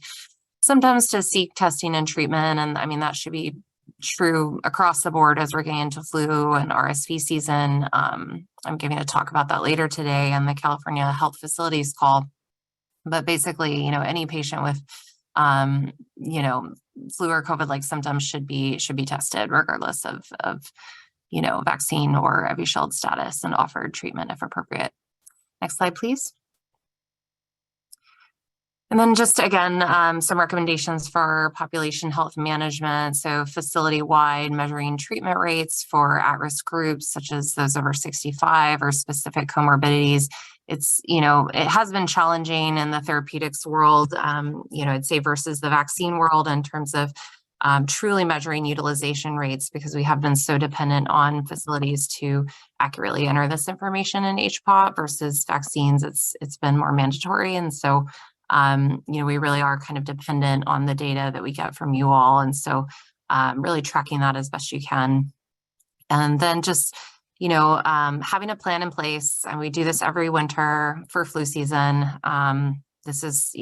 symptoms, to seek testing and treatment. And I mean, that should be true across the board as we're getting into flu and RSV season. I'm giving a talk about that later today on the California Health Facilities call. But basically, any patient with, flu or COVID-like symptoms should be tested regardless of vaccine or Evusheld status, and offered treatment if appropriate. Next slide, please. And then just again, some recommendations for population health management. So facility-wide measuring treatment rates for at-risk groups, such as those over 65 or specific comorbidities. It's, it has been challenging in the therapeutics world, I'd say versus the vaccine world in terms of truly measuring utilization rates, because we have been so dependent on facilities to accurately enter this information in HPOT versus vaccines. It's been more mandatory. And so, we really are kind of dependent on the data that we get from you all. And so really tracking that as best you can. And then just, having a plan in place. And we do this every winter for flu season. This is,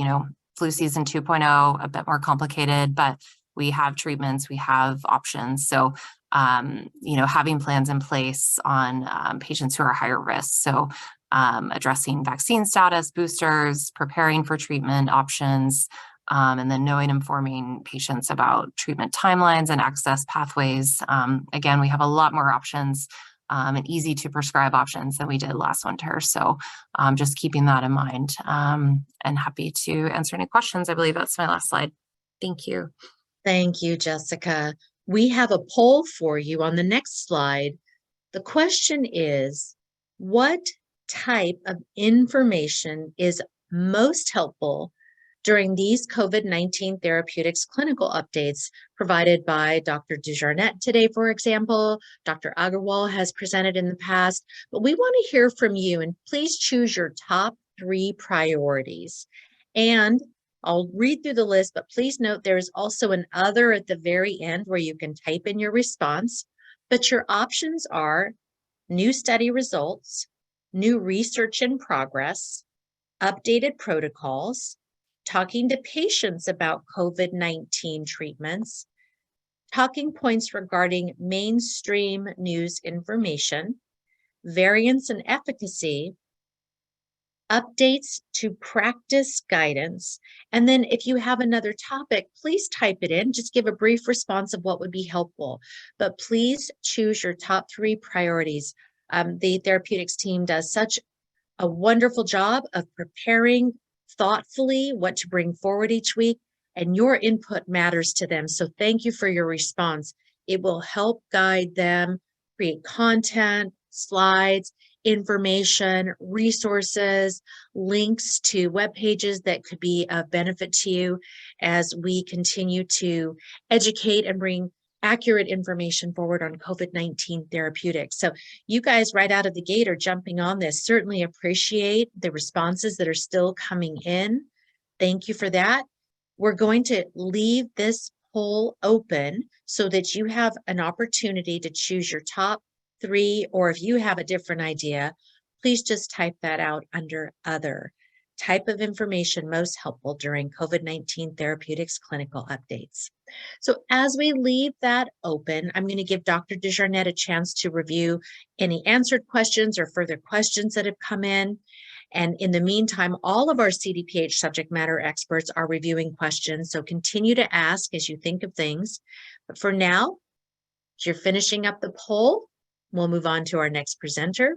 flu season 2.0, a bit more complicated, but we have treatments, we have options. So, having plans in place on patients who are higher risk. So addressing vaccine status, boosters, preparing for treatment options, and then informing patients about treatment timelines and access pathways. Again, we have a lot more options and easy to prescribe options than we did last winter. So just keeping that in mind, and happy to answer any questions. I believe that's my last slide. Thank you. Thank you, Jessica. We have a poll for you on the next slide. The question is, what type of information is most helpful during these COVID-19 therapeutics clinical updates provided by Dr. Dujardin today, for example. Dr. Agarwal has presented in the past, but we want to hear from you, and please choose your top 3 priorities. And I'll read through the list, but please note there is also an other at the very end where you can type in your response, but your options are new study results, new research in progress, updated protocols, talking to patients about COVID-19 treatments, talking points regarding mainstream news information, variance and efficacy, updates to practice guidance. And then if you have another topic, please type it in. Just give a brief response of what would be helpful. But please choose your top 3 priorities. The therapeutics team does such a wonderful job of preparing thoughtfully what to bring forward each week, and your input matters to them. So thank you for your response. It will help guide them, create content, slides, information, resources, links to web pages that could be of benefit to you as we continue to educate and bring accurate information forward on COVID-19 therapeutics. So you guys right out of the gate are jumping on this. Certainly appreciate the responses that are still coming in. Thank you for that. We're going to leave this poll open so that you have an opportunity to choose your top 3, or if you have a different idea, please just type that out under other. Type of information most helpful during COVID-19 therapeutics clinical updates. So as we leave that open, I'm going to give Dr. Dujardin a chance to review any answered questions or further questions that have come in. And in the meantime, all of our CDPH subject matter experts are reviewing questions, so continue to ask as you think of things. But for now, as you're finishing up the poll, we'll move on to our next presenter.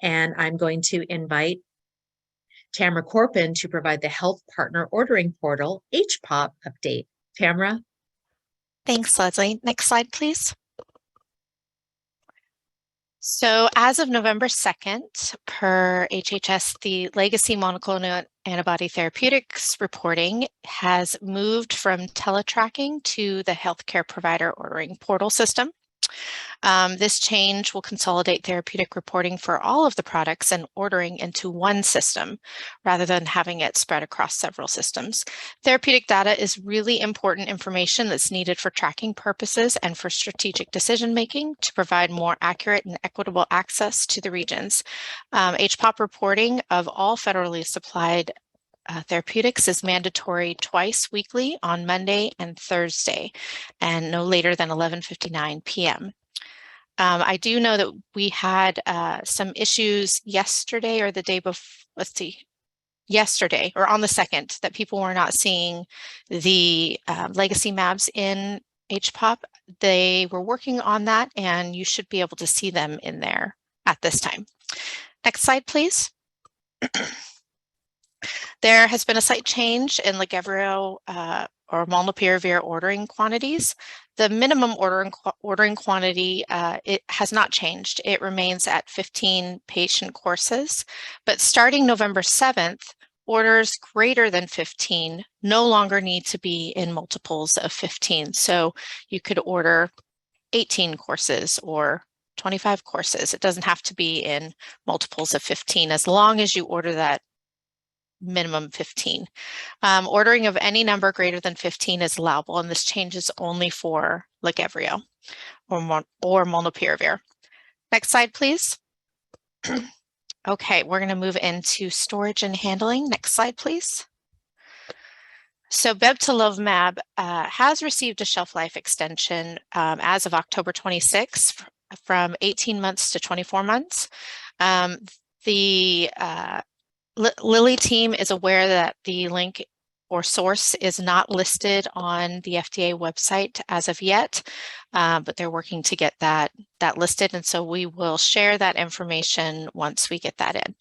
And I'm going to invite Tamara Corpin to provide the Health Partner Ordering Portal HPOP update. Tamara. Thanks, Leslie. Next slide, please. So as of November 2nd, per HHS, the legacy monoclonal antibody therapeutics reporting has moved from teletracking to the healthcare provider ordering portal system. This change will consolidate therapeutic reporting for all of the products and ordering into one system rather than having it spread across several systems. Therapeutic data is really important information that's needed for tracking purposes and for strategic decision making to provide more accurate and equitable access to the regions. HPOP reporting of all federally supplied therapeutics is mandatory twice weekly on Monday and Thursday, and no later than 11:59 p.m. I do know that we had some issues yesterday or the day before, yesterday or on the 2nd, that people were not seeing the legacy MABs in HPOP. They were working on that, and you should be able to see them in there at this time. Next slide, please. There has been a slight change in Lagevrio or molnupiravir ordering quantities. The minimum ordering quantity, it has not changed. It remains at 15 patient courses, but starting November 7th, orders greater than 15 no longer need to be in multiples of 15. So you could order 18 courses or 25 courses. It doesn't have to be in multiples of 15 as long as you order that minimum 15. Ordering of any number greater than 15 is allowable, and this changes only for Lagevrio or molnupiravir. Next slide, please. Okay, we're going to move into storage and handling. Next slide, please. So bebtelovimab has received a shelf life extension as of October 26 from 18 months to 24 months. The Lilly team is aware that the link or source is not listed on the FDA website as of yet, but they're working to get that listed, and so we will share that information once we get that in.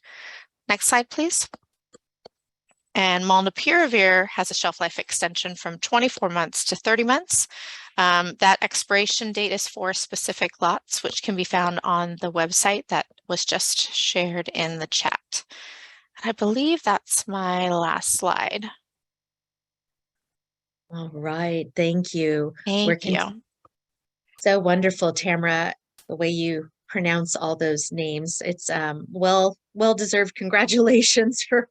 Next slide, please. And molnupiravir has a shelf life extension from 24 months to 30 months. That expiration date is for specific lots, which can be found on the website that was just shared in the chat. I believe that's my last slide. All right, thank you. Thank you. So wonderful, Tamara, the way you pronounce all those names. It's well deserved. Congratulations for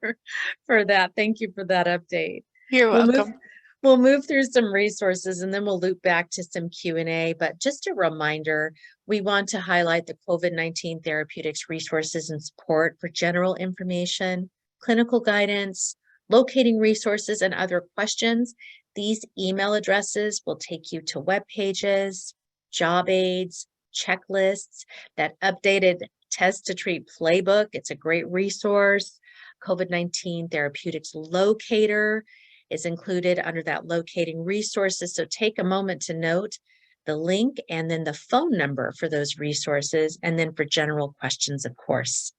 that. Thank you for that update. You're We'll welcome. we'll move through some resources and then we'll loop back to some Q&A. But just a reminder, we want to highlight the COVID-19 therapeutics resources and support for general information, clinical guidance, locating resources, and other questions. These email addresses will take you to web pages, job aids, checklists, that updated test to treat playbook. It's a great resource. COVID-19 therapeutics locator is included under that locating resources. So take a moment to note the link and then the phone number for those resources, and then for general questions, of course.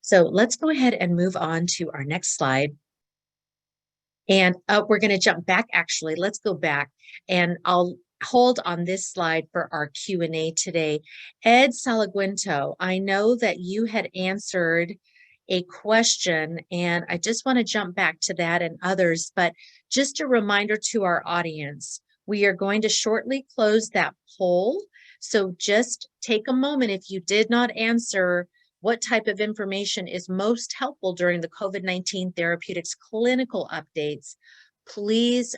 So let's go ahead and move on to our next slide. And we're going to jump back, actually. Let's go back, and I'll hold on this slide for our Q&A today. Ed Salaguinto, I know that you had answered a question, and I just want to jump back to that and others, but just a reminder to our audience, we are going to shortly close that poll. So just take a moment. If you did not answer what type of information is most helpful during the COVID-19 therapeutics clinical updates, please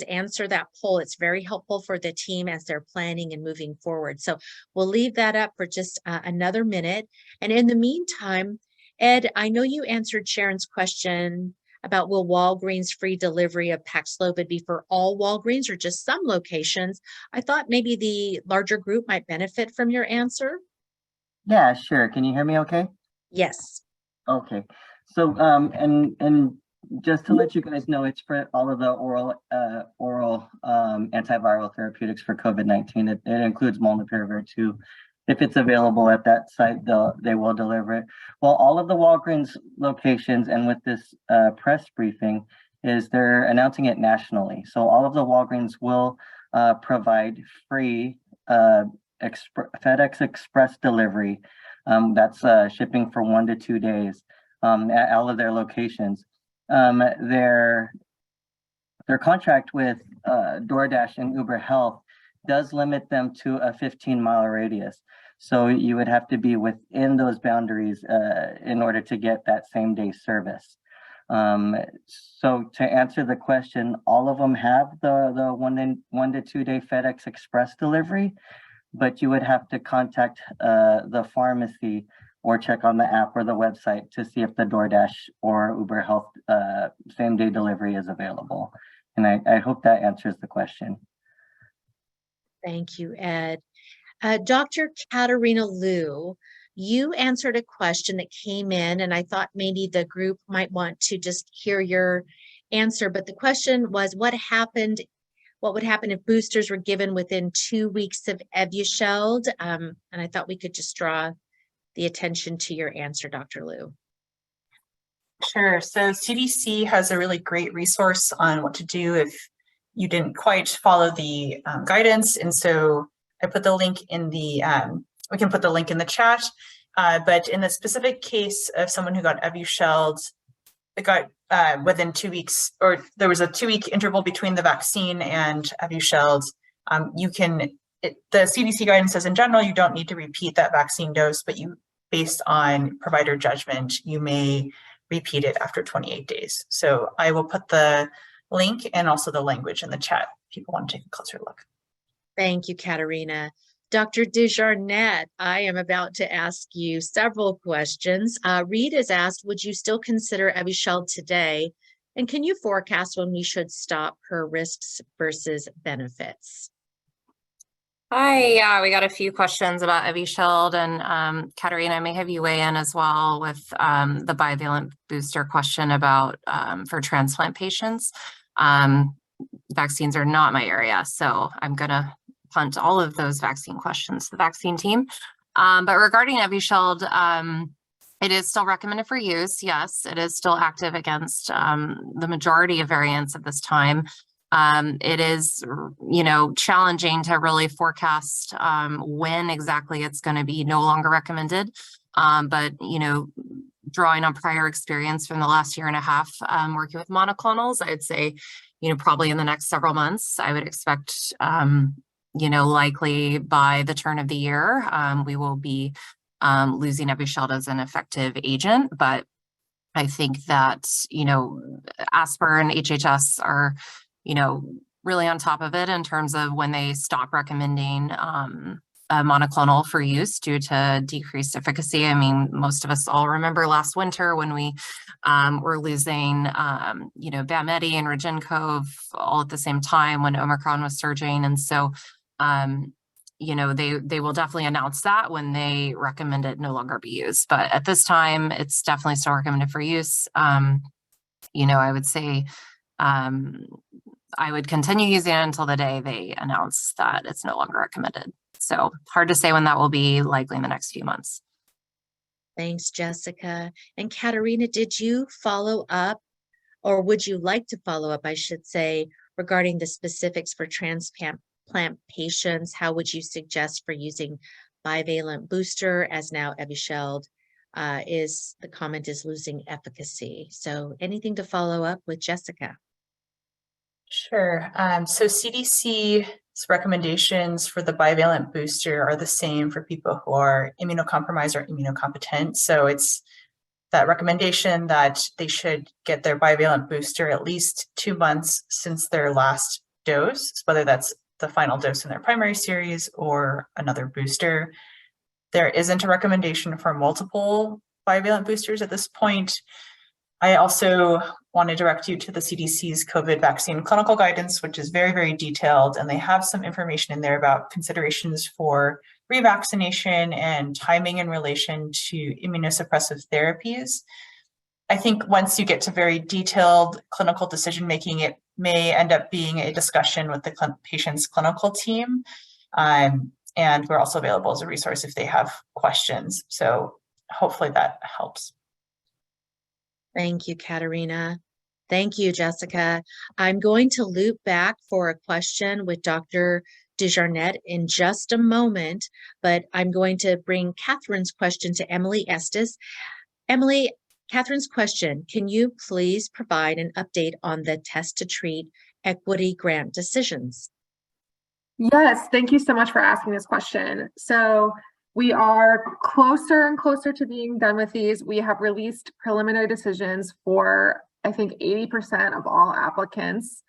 answer that poll. It's very helpful for the team as they're planning and moving forward. So we'll leave that up for just another minute. And in the meantime, Ed, I know you answered Sharon's question about will Walgreens free delivery of Paxlovid be for all Walgreens or just some locations? I thought maybe the larger group might benefit from your answer. Yeah, sure. Can you hear me okay? Yes. Okay. So, and just to let you guys know, it's for all of the oral antiviral therapeutics for COVID-19. It includes molnupiravir too. If it's available at that site, they will deliver it. Well, all of the Walgreens locations, and with this press briefing, is they're announcing it nationally. So all of the Walgreens will provide free FedEx Express delivery. That's shipping for 1 to 2 days at all of their locations. Their contract with DoorDash and Uber Health does limit them to a 15-mile radius. So you would have to be within those boundaries in order to get that same day service. So to answer the question, all of them have the 1 to 2 day FedEx Express delivery, but you would have to contact the pharmacy or check on the app or the website to see if the DoorDash or Uber Health same day delivery is available. And I hope that answers the question. Thank you, Ed. Dr. Katarina Liu, you answered a question that came in, and I thought maybe the group might want to just hear your answer. But the question was, what would happen if boosters were given within 2 weeks of Evusheld? And I thought we could just draw the attention to your answer, Dr. Liu. Sure. So CDC has a really great resource on what to do if you didn't quite follow the guidance. And so I put the link in the, we can put the link in the chat. But in the specific case of someone who got Evusheld, it got within 2 weeks, or there was a 2-week interval between the vaccine and Evusheld. The CDC guidance says in general, you don't need to repeat that vaccine dose, but based on provider judgment, you may repeat it after 28 days. So I will put the link and also the language in the chat if people want to take a closer look. Thank you, Katarina. Dr. Desjarnette, I am about to ask you several questions. Reed has asked, would you still consider Evusheld today? And can you forecast when we should stop her risks versus benefits? Hi, yeah, we got a few questions about Evusheld, and Katarina, I may have you weigh in as well with the bivalent booster question about for transplant patients. Vaccines are not my area, so I'm gonna punt all of those vaccine questions to the vaccine team. But regarding Evusheld, it is still recommended for use. Yes, it is still active against the majority of variants at this time. It is, challenging to really forecast when exactly it's going to be no longer recommended. But, drawing on prior experience from the last year and a half working with monoclonals, I'd say probably in the next several months. I would expect, likely by the turn of the year, we will be losing Evusheld as an effective agent. But I think that, ASPR and HHS are, really on top of it in terms of when they stop recommending a monoclonal for use due to decreased efficacy. I mean, most of us all remember last winter when we were losing, Bamedi and Regencov all at the same time when Omicron was surging. And so, they will definitely announce that when they recommend it no longer be used. But at this time, it's definitely still recommended for use. I would say I would continue using it until the day they announce that it's no longer recommended. So hard to say when that will be, likely in the next few months. Thanks, Jessica. And Katerina, did you follow up, or would you like to follow up, I should say, regarding the specifics for transplant patients? How would you suggest for using bivalent booster, as now Evusheld the comment is losing efficacy? So anything to follow up with Jessica? Sure. So CDC's recommendations for the bivalent booster are the same for people who are immunocompromised or immunocompetent. So it's that recommendation that they should get their bivalent booster at least 2 months since their last dose, whether that's the final dose in their primary series or another booster. There isn't a recommendation for multiple bivalent boosters at this point. I also want to direct you to the CDC's COVID vaccine clinical guidance, which is very, very detailed, and they have some information in there about considerations for revaccination and timing in relation to immunosuppressive therapies. I think once you get to very detailed clinical decision-making, it may end up being a discussion with the patient's clinical team. And we're also available as a resource if they have questions. So hopefully that helps. Thank you, Katerina. Thank you, Jessica. I'm going to loop back for a question with Dr. Desjarnette in just a moment, but I'm going to bring Catherine's question to Emily Estes. Emily, Catherine's question, can you please provide an update on the Test to Treat equity grant decisions? Yes, thank you so much for asking this question. So we are closer and closer to being done with these. We have released preliminary decisions for, I think, 80% of all applicants.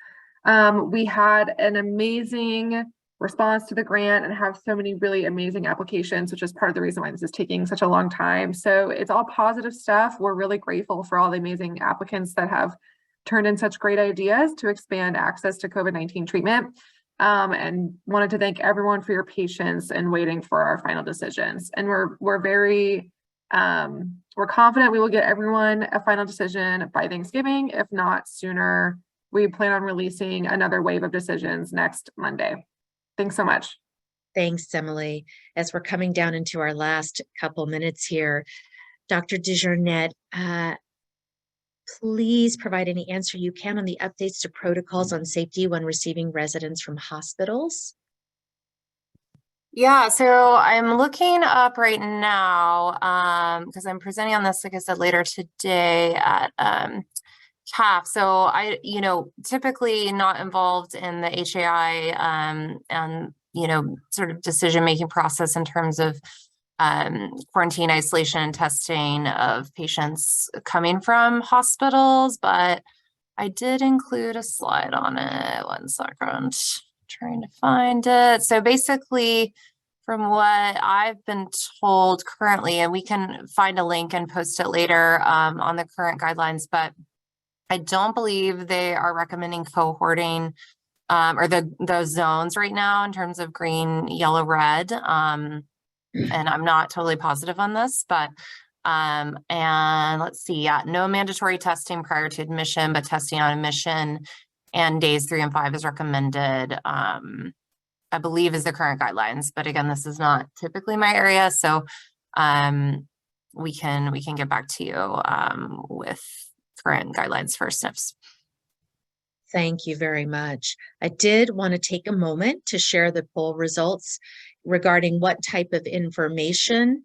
We had an amazing response to the grant and have so many really amazing applications, which is part of the reason why this is taking such a long time. So it's all positive stuff. We're really grateful for all the amazing applicants that have turned in such great ideas to expand access to COVID-19 treatment. And wanted to thank everyone for your patience and waiting for our final decisions. And we're very, we're confident we will get everyone a final decision by Thanksgiving, if not sooner. We plan on releasing another wave of decisions next Monday. Thanks so much. Thanks, Emily. As we're coming down into our last couple minutes here, Dr. Desjarnette, please provide any answer you can on the updates to protocols on safety when receiving residents from hospitals. Yeah, so I'm looking up right now because I'm presenting on this, like I said, later today at CAF. So I, typically not involved in the HAI and, sort of decision-making process in terms of quarantine, isolation, and testing of patients coming from hospitals, but I did include a slide on it. 1 second, trying to find it. So basically, from what I've been told currently, and we can find a link and post it later on the current guidelines, but I don't believe they are recommending cohorting or the zones right now in terms of green, yellow, red. And I'm not totally positive on this, but and let's see, no mandatory testing prior to admission, but testing on admission and days 3 and 5 is recommended, I believe is the current guidelines. But again, this is not typically my area, so we can get back to you with current guidelines for SNFs. Thank you very much. I did want to take a moment to share the poll results regarding what type of information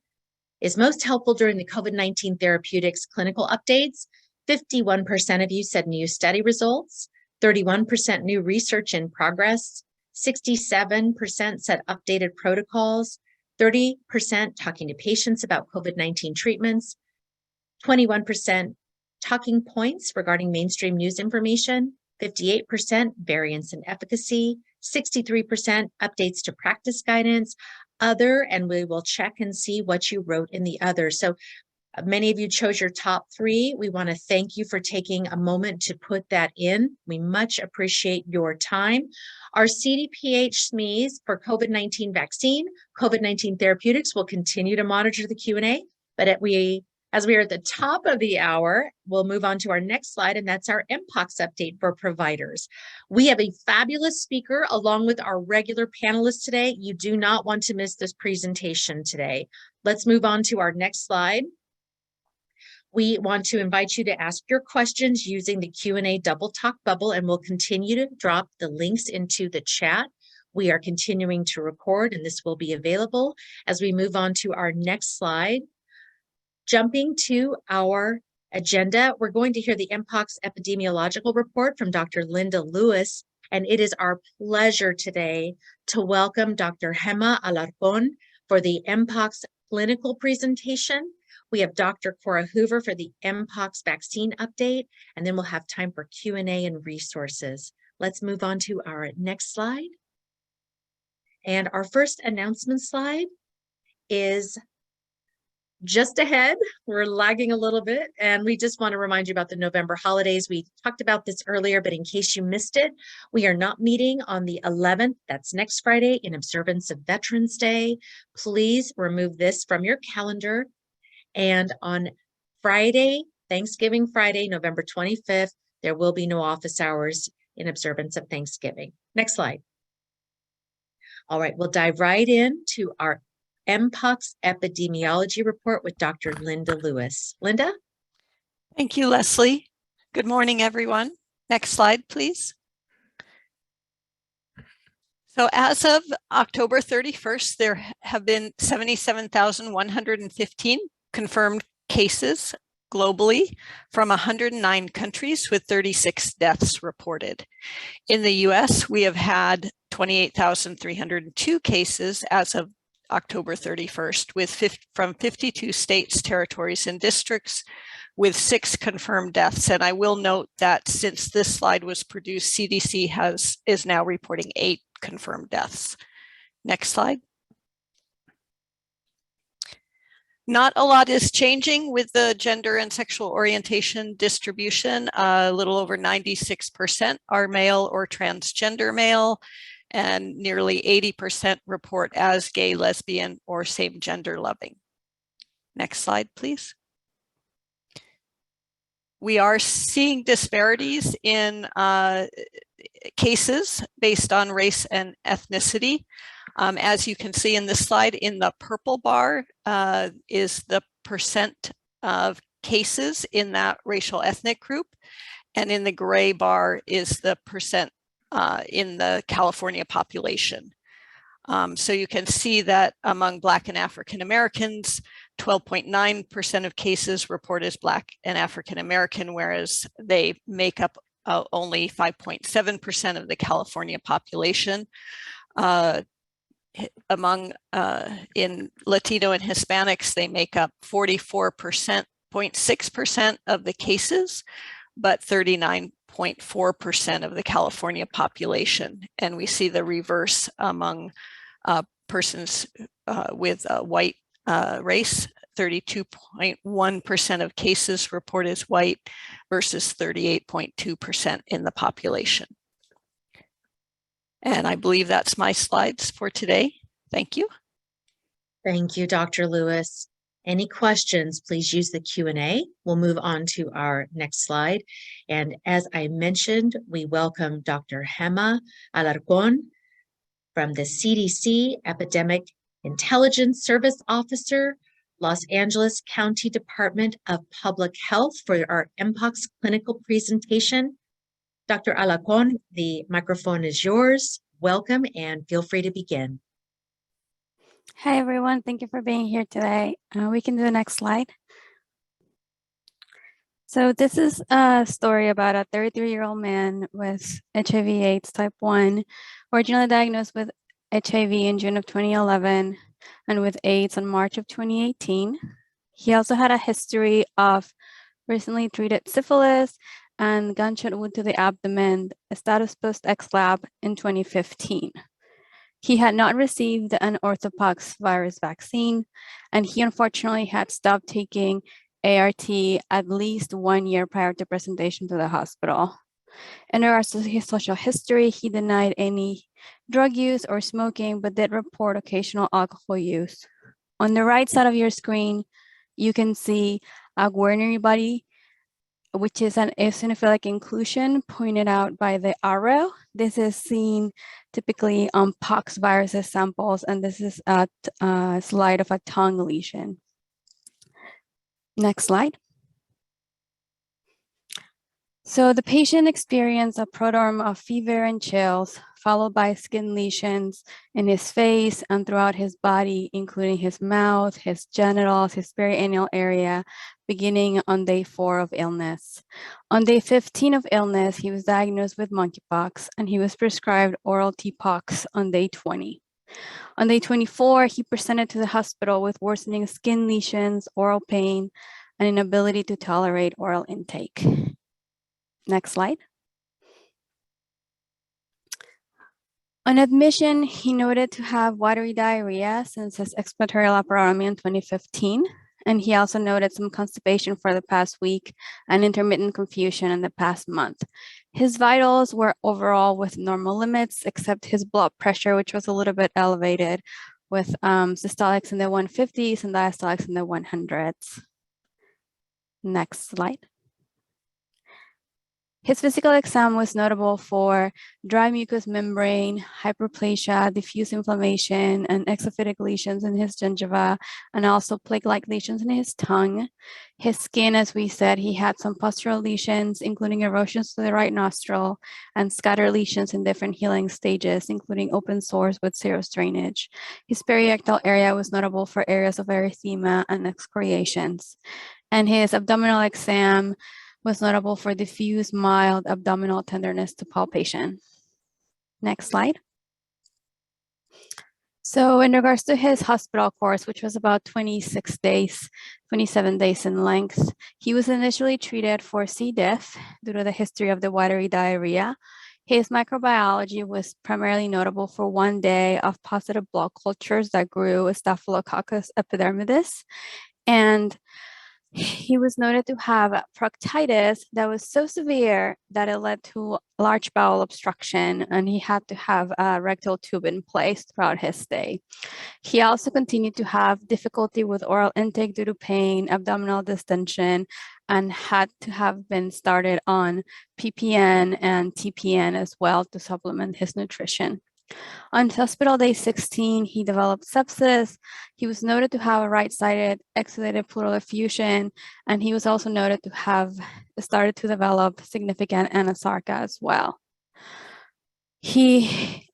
is most helpful during the COVID-19 therapeutics clinical updates. 51% of you said new study results, 31% new research in progress, 67% said updated protocols, 30% talking to patients about COVID-19 treatments, 21% talking points regarding mainstream news information, 58% variance in efficacy, 63% updates to practice guidance, other, and we will check and see what you wrote in the other. So many of you chose your top 3. We want to thank you for taking a moment to put that in. We much appreciate your time. Our CDPH SMEs for COVID-19 vaccine, COVID-19 therapeutics will continue to monitor the Q&A, but as we are at the top of the hour, we'll move on to our next slide, and that's our MPOX update for providers. We have a fabulous speaker along with our regular panelists today. You do not want to miss this presentation today. Let's move on to our next slide. We want to invite you to ask your questions using the Q&A double talk bubble, and we'll continue to drop the links into the chat. We are continuing to record, and this will be available as we move on to our next slide. Jumping to our agenda, we're going to hear the MPOX epidemiological report from Dr. Linda Lewis, and it is our pleasure today to welcome Dr. Gemma Alarcón for the MPOX clinical presentation. We have Dr. Cora Hoover for the MPOX vaccine update, and then we'll have time for Q&A and resources. Let's move on to our next slide. And our first announcement slide is just ahead. We're lagging a little bit, and we just want to remind you about the November holidays. We talked about this earlier, but in case you missed it, we are not meeting on the 11th. That's next Friday in observance of Veterans Day. Please remove this from your calendar. And on Friday, Thanksgiving Friday, November 25th, there will be no office hours in observance of Thanksgiving. Next slide. All right, we'll dive right into our MPOX epidemiology report with Dr. Linda Lewis. Linda? Thank you, Leslie. Good morning, everyone. Next slide, please. So as of October 31st, there have been 77,115 confirmed cases globally from 109 countries with 36 deaths reported. In the US, we have had 28,302 cases as of October 31st, from 52 states, territories, and districts, with 6 confirmed deaths. And I will note that since this slide was produced, CDC is now reporting 8 confirmed deaths. Next slide. Not a lot is changing with the gender and sexual orientation distribution. A little over 96% are male or transgender male, and nearly 80% report as gay, lesbian, or same gender loving. Next slide, please. We are seeing disparities in cases based on race and ethnicity. As you can see in this slide, in the purple bar is the percent of cases in that racial ethnic group, and in the gray bar is the percent in the California population. So you can see that among Black and African Americans, 12.9% of cases report as Black and African American, whereas they make up only 5.7% of the California population. In Latino and Hispanics, they make up 44.6% of the cases, but 39.4% of the California population. And we see the reverse among persons with a white race. 32.1% of cases report as white versus 38.2% in the population. And I believe that's my slides for today. Thank you. Thank you, Dr. Lewis. Any questions, please use the Q&A. We'll move on to our next slide. And as I mentioned, we welcome Dr. Gemma Alarcón from the CDC Epidemic Intelligence Service Officer, Los Angeles County Department of Public Health, for our MPOX clinical presentation. Dr. Alarcón, the microphone is yours. Welcome and feel free to begin. Hi, everyone. Thank you for being here today. We can do the next slide. So this is a story about a 33-year-old man with HIV/AIDS type 1, originally diagnosed with HIV in June of 2011 and with AIDS in March of 2018. He also had a history of recently treated syphilis and gunshot wound to the abdomen, a status post-X-lab in 2015. He had not received an orthopox virus vaccine, and he unfortunately had stopped taking ART at least 1 year prior to presentation to the hospital. In regards to his social history, he denied any drug use or smoking, but did report occasional alcohol use. On the right side of your screen, you can see a Guarneri body, which is an eosinophilic inclusion pointed out by the arrow. This is seen typically on pox viruses samples, and this is a slide of a tongue lesion. Next slide. So the patient experienced a prodrome of fever and chills, followed by skin lesions in his face and throughout his body, including his mouth, his genitals, his perianal area, beginning on day 4 of illness. On day 15 of illness, he was diagnosed with monkeypox, and he was prescribed oral TPOXX on day 20. On day 24, he presented to the hospital with worsening skin lesions, oral pain, and inability to tolerate oral intake. Next slide. On admission, he noted to have watery diarrhea since his explanatory laparotomy in 2015, and he also noted some constipation for the past week and intermittent confusion in the past month. His vitals were overall with normal limits, except his blood pressure, which was a little bit elevated, with systolics in the 150s and diastolics in the 100s. Next slide. His physical exam was notable for dry mucous membrane, hyperplasia, diffuse inflammation, and exophytic lesions in his gingiva, and also plaque-like lesions in his tongue. His skin, as we said, he had some postural lesions, including erosions to the right nostril, and scatter lesions in different healing stages, including open sores with serous drainage. His perirectal area was notable for areas of erythema and excoriations. And his abdominal exam was notable for diffuse mild abdominal tenderness to palpation. Next slide. So in regards to his hospital course, which was about 26 days, 27 days in length, he was initially treated for C. diff due to the history of the watery diarrhea. His microbiology was primarily notable for 1 day of positive blood cultures that grew Staphylococcus epidermidis, and he was noted to have proctitis that was so severe that it led to large bowel obstruction, and he had to have a rectal tube in place throughout his stay. He also continued to have difficulty with oral intake due to pain, abdominal distension, and had to have been started on PPN and TPN as well to supplement his nutrition. On hospital day 16, he developed sepsis. He was noted to have a right-sided exudative pleural effusion, and he was also noted to have started to develop significant anasarca as well.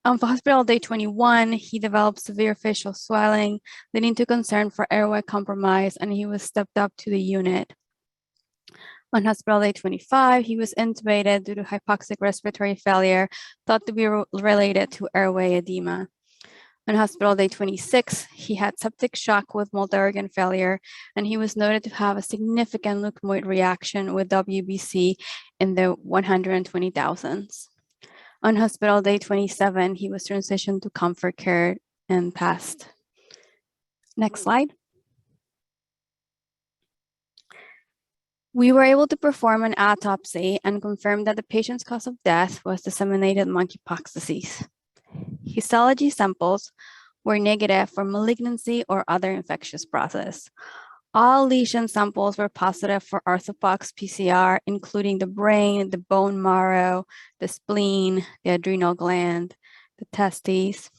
On hospital day 21, he developed severe facial swelling, leading to concern for airway compromise, and he was stepped up to the unit. On hospital day 25, he was intubated due to hypoxic respiratory failure, thought to be related to airway edema. On hospital day 26, he had septic shock with multi-organ failure, and he was noted to have a significant leukemoid reaction with WBC in the 120,000s. On hospital day 27, he was transitioned to comfort care and passed. Next slide. We were able to perform an autopsy and confirm that the patient's cause of death was disseminated monkeypox disease. Histology samples were negative for malignancy or other infectious process. All lesion samples were positive for orthopox PCR, including the brain, the bone marrow, the spleen, the adrenal gland, the testes.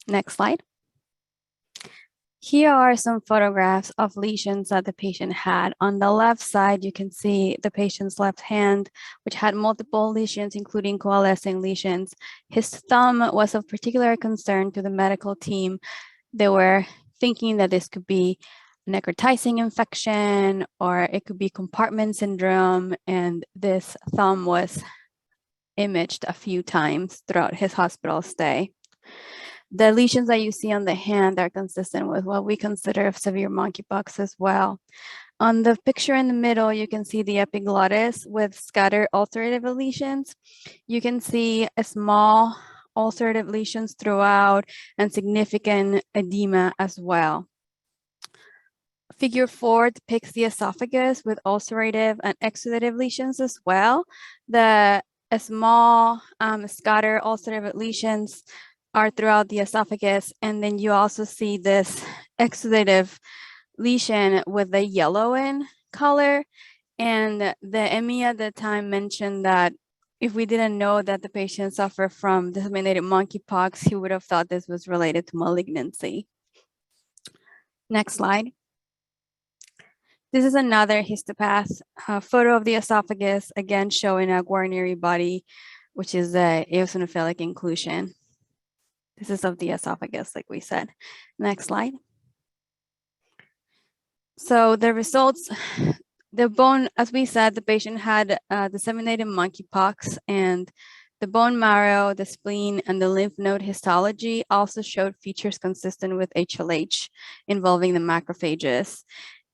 Next slide. Here are some photographs of lesions that the patient had. On the left side, you can see the patient's left hand, which had multiple lesions, including coalescing lesions. His thumb was of particular concern to the medical team. They were thinking that this could be necrotizing infection, or it could be compartment syndrome, and this thumb was imaged a few times throughout his hospital stay. The lesions that you see on the hand are consistent with what we consider severe monkeypox as well. On the picture in the middle, you can see the epiglottis with scattered ulcerative lesions. You can see a small ulcerative lesions throughout and significant edema as well. Figure 4 depicts the esophagus with ulcerative and exudative lesions as well. The small scattered ulcerative lesions are throughout the esophagus, and then you also see this exudative lesion with the yellow in color. And the ME at the time mentioned that if we didn't know that the patient suffered from disseminated monkeypox, he would have thought this was related to malignancy. Next slide. This is another histopath photo of the esophagus, again showing a guarnieri body, which is the eosinophilic inclusion. This is of the esophagus, like we said. Next slide. So the results, the bone, as we said, the patient had disseminated monkeypox, and the bone marrow, the spleen, and the lymph node histology also showed features consistent with HLH involving the macrophages.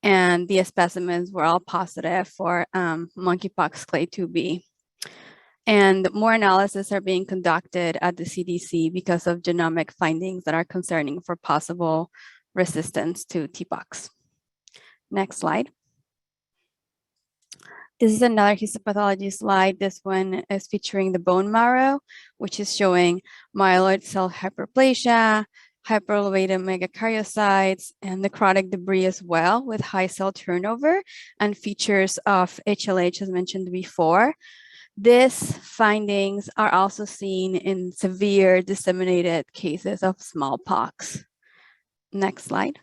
And the specimens were all positive for monkeypox clade 2B. And more analysis are being conducted at the CDC because of genomic findings that are concerning for possible resistance to TPOXX. Next slide. This is another histopathology slide. This one is featuring the bone marrow, which is showing myeloid cell hyperplasia, hyperelevated megakaryocytes, and necrotic debris as well, with high cell turnover and features of HLH as mentioned before. These findings are also seen in severe disseminated cases of smallpox. Next slide.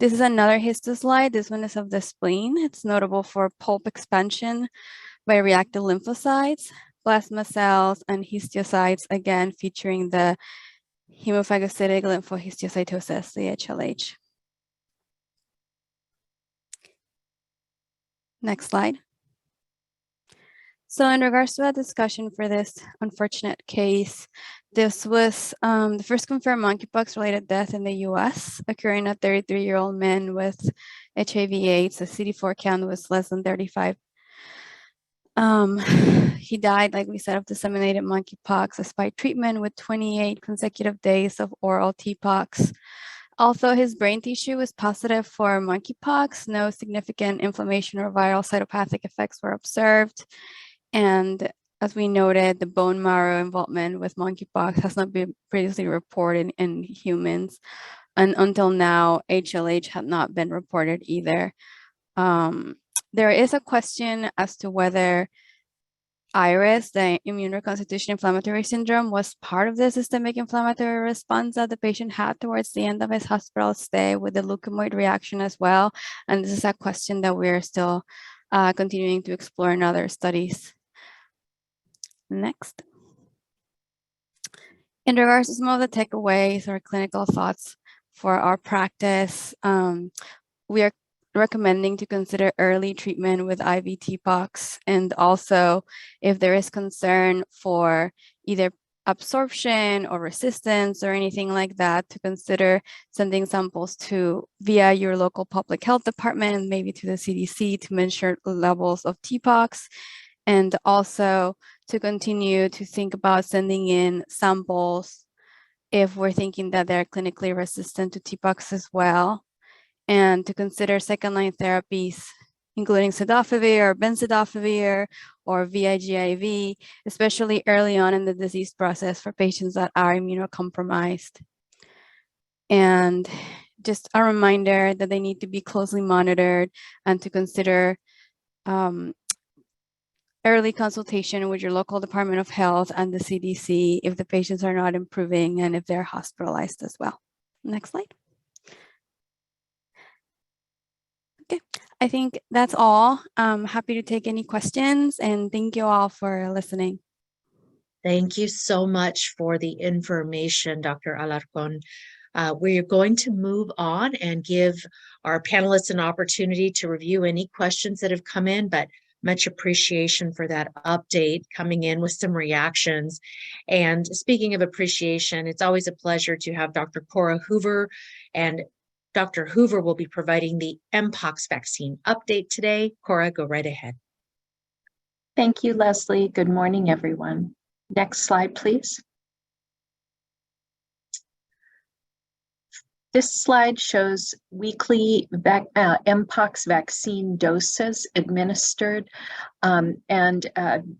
This is another histo slide. This one is of the spleen. It's notable for pulp expansion by reactive lymphocytes, plasma cells, and histiocytes, again featuring the hemophagocytic lymphohistiocytosis, the HLH. Next slide. So in regards to a discussion for this unfortunate case, this was the first confirmed monkeypox-related death in the US, occurring in a 33-year-old man with HIV/AIDS. The CD4 count was less than 35. He died, like we said, of disseminated monkeypox despite treatment with 28 consecutive days of oral TPOXX. Although his brain tissue was positive for monkeypox, no significant inflammation or viral cytopathic effects were observed. And as we noted, the bone marrow involvement with monkeypox has not been previously reported in humans. And until now, HLH had not been reported either. There is a question as to whether IRIS, the immune reconstitution inflammatory syndrome, was part of the systemic inflammatory response that the patient had towards the end of his hospital stay with the leukemoid reaction as well. And this is a question that we're still continuing to explore in other studies. Next. In regards to some of the takeaways or clinical thoughts for our practice, we are recommending to consider early treatment with IV TPOXX, and also if there is concern for either absorption or resistance or anything like that, to consider sending samples to via your local public health department, maybe to the CDC, to measure levels of TPOXX, and also to continue to think about sending in samples if we're thinking that they're clinically resistant to TPOXX as well, and to consider second-line therapies, including cidofovir or benzidofovir or VIGIV, especially early on in the disease process for patients that are immunocompromised. And just a reminder that they need to be closely monitored and to consider early consultation with your local Department of Health and the CDC if the patients are not improving and if they're hospitalized as well. Next slide. Okay, I think that's all. I'm happy to take any questions, and thank you all for listening. Thank you so much for the information, Dr. Alarcon. We're going to move on and give our panelists an opportunity to review any questions that have come in, but much appreciation for that update coming in with some reactions. And speaking of appreciation, it's always a pleasure to have Dr. Cora Hoover, and Dr. Hoover will be providing the MPOX vaccine update today. Cora, go right ahead. Thank you, Leslie. Good morning, everyone. Next slide, please. This slide shows weekly MPOX vaccine doses administered,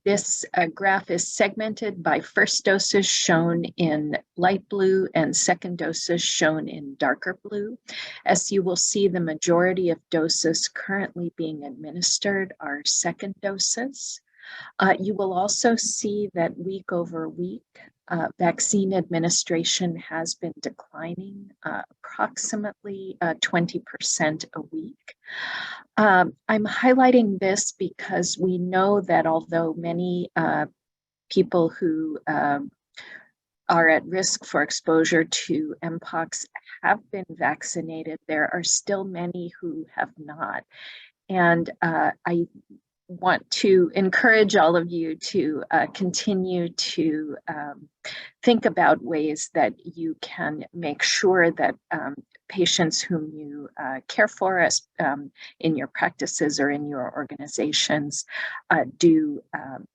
this graph is segmented by first doses shown in light blue and second doses shown in darker blue. As you will see, the majority of doses currently being administered are second doses. You will also see that week over week, vaccine administration has been declining approximately 20% a week. I'm highlighting this because we know that although many people who are at risk for exposure to MPOX have been vaccinated, there are still many who have not. And I want to encourage all of you to continue to think about ways that you can make sure that patients whom you care for in your practices or in your organizations do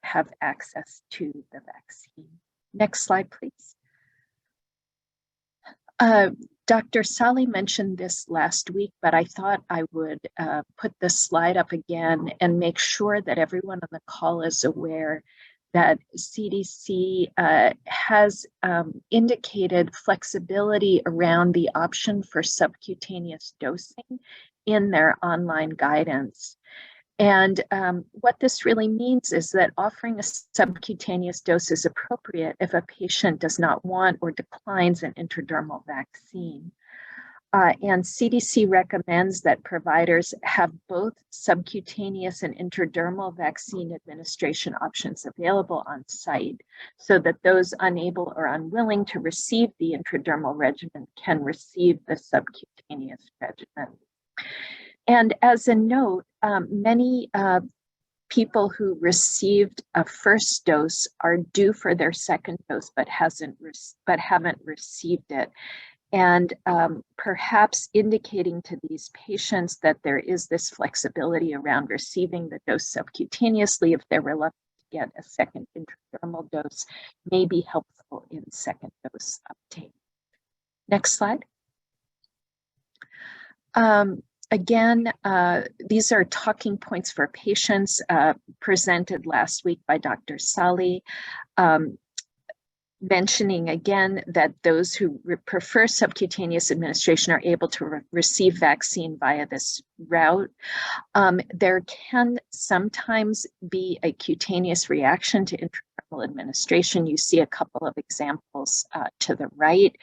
have access to the vaccine. Next slide, please. Dr. Sally mentioned this last week, but I thought I would put this slide up again and make sure that everyone on the call is aware that CDC has indicated flexibility around the option for subcutaneous dosing in their online guidance. And what this really means is that offering a subcutaneous dose is appropriate if a patient does not want or declines an intradermal vaccine. And CDC recommends that providers have both subcutaneous and intradermal vaccine administration options available on site so that those unable or unwilling to receive the intradermal regimen can receive the subcutaneous regimen. And as a note, many people who received a first dose are due for their second dose, but haven't received it. And perhaps indicating to these patients that there is this flexibility around receiving the dose subcutaneously if they're reluctant to get a second intradermal dose may be helpful in second dose uptake. Next slide. Again, these are talking points for patients presented last week by Dr. Sally, mentioning again that those who prefer subcutaneous administration are able to receive vaccine via this route. There can sometimes be a cutaneous reaction to intradermal administration. You see a couple of examples to the right.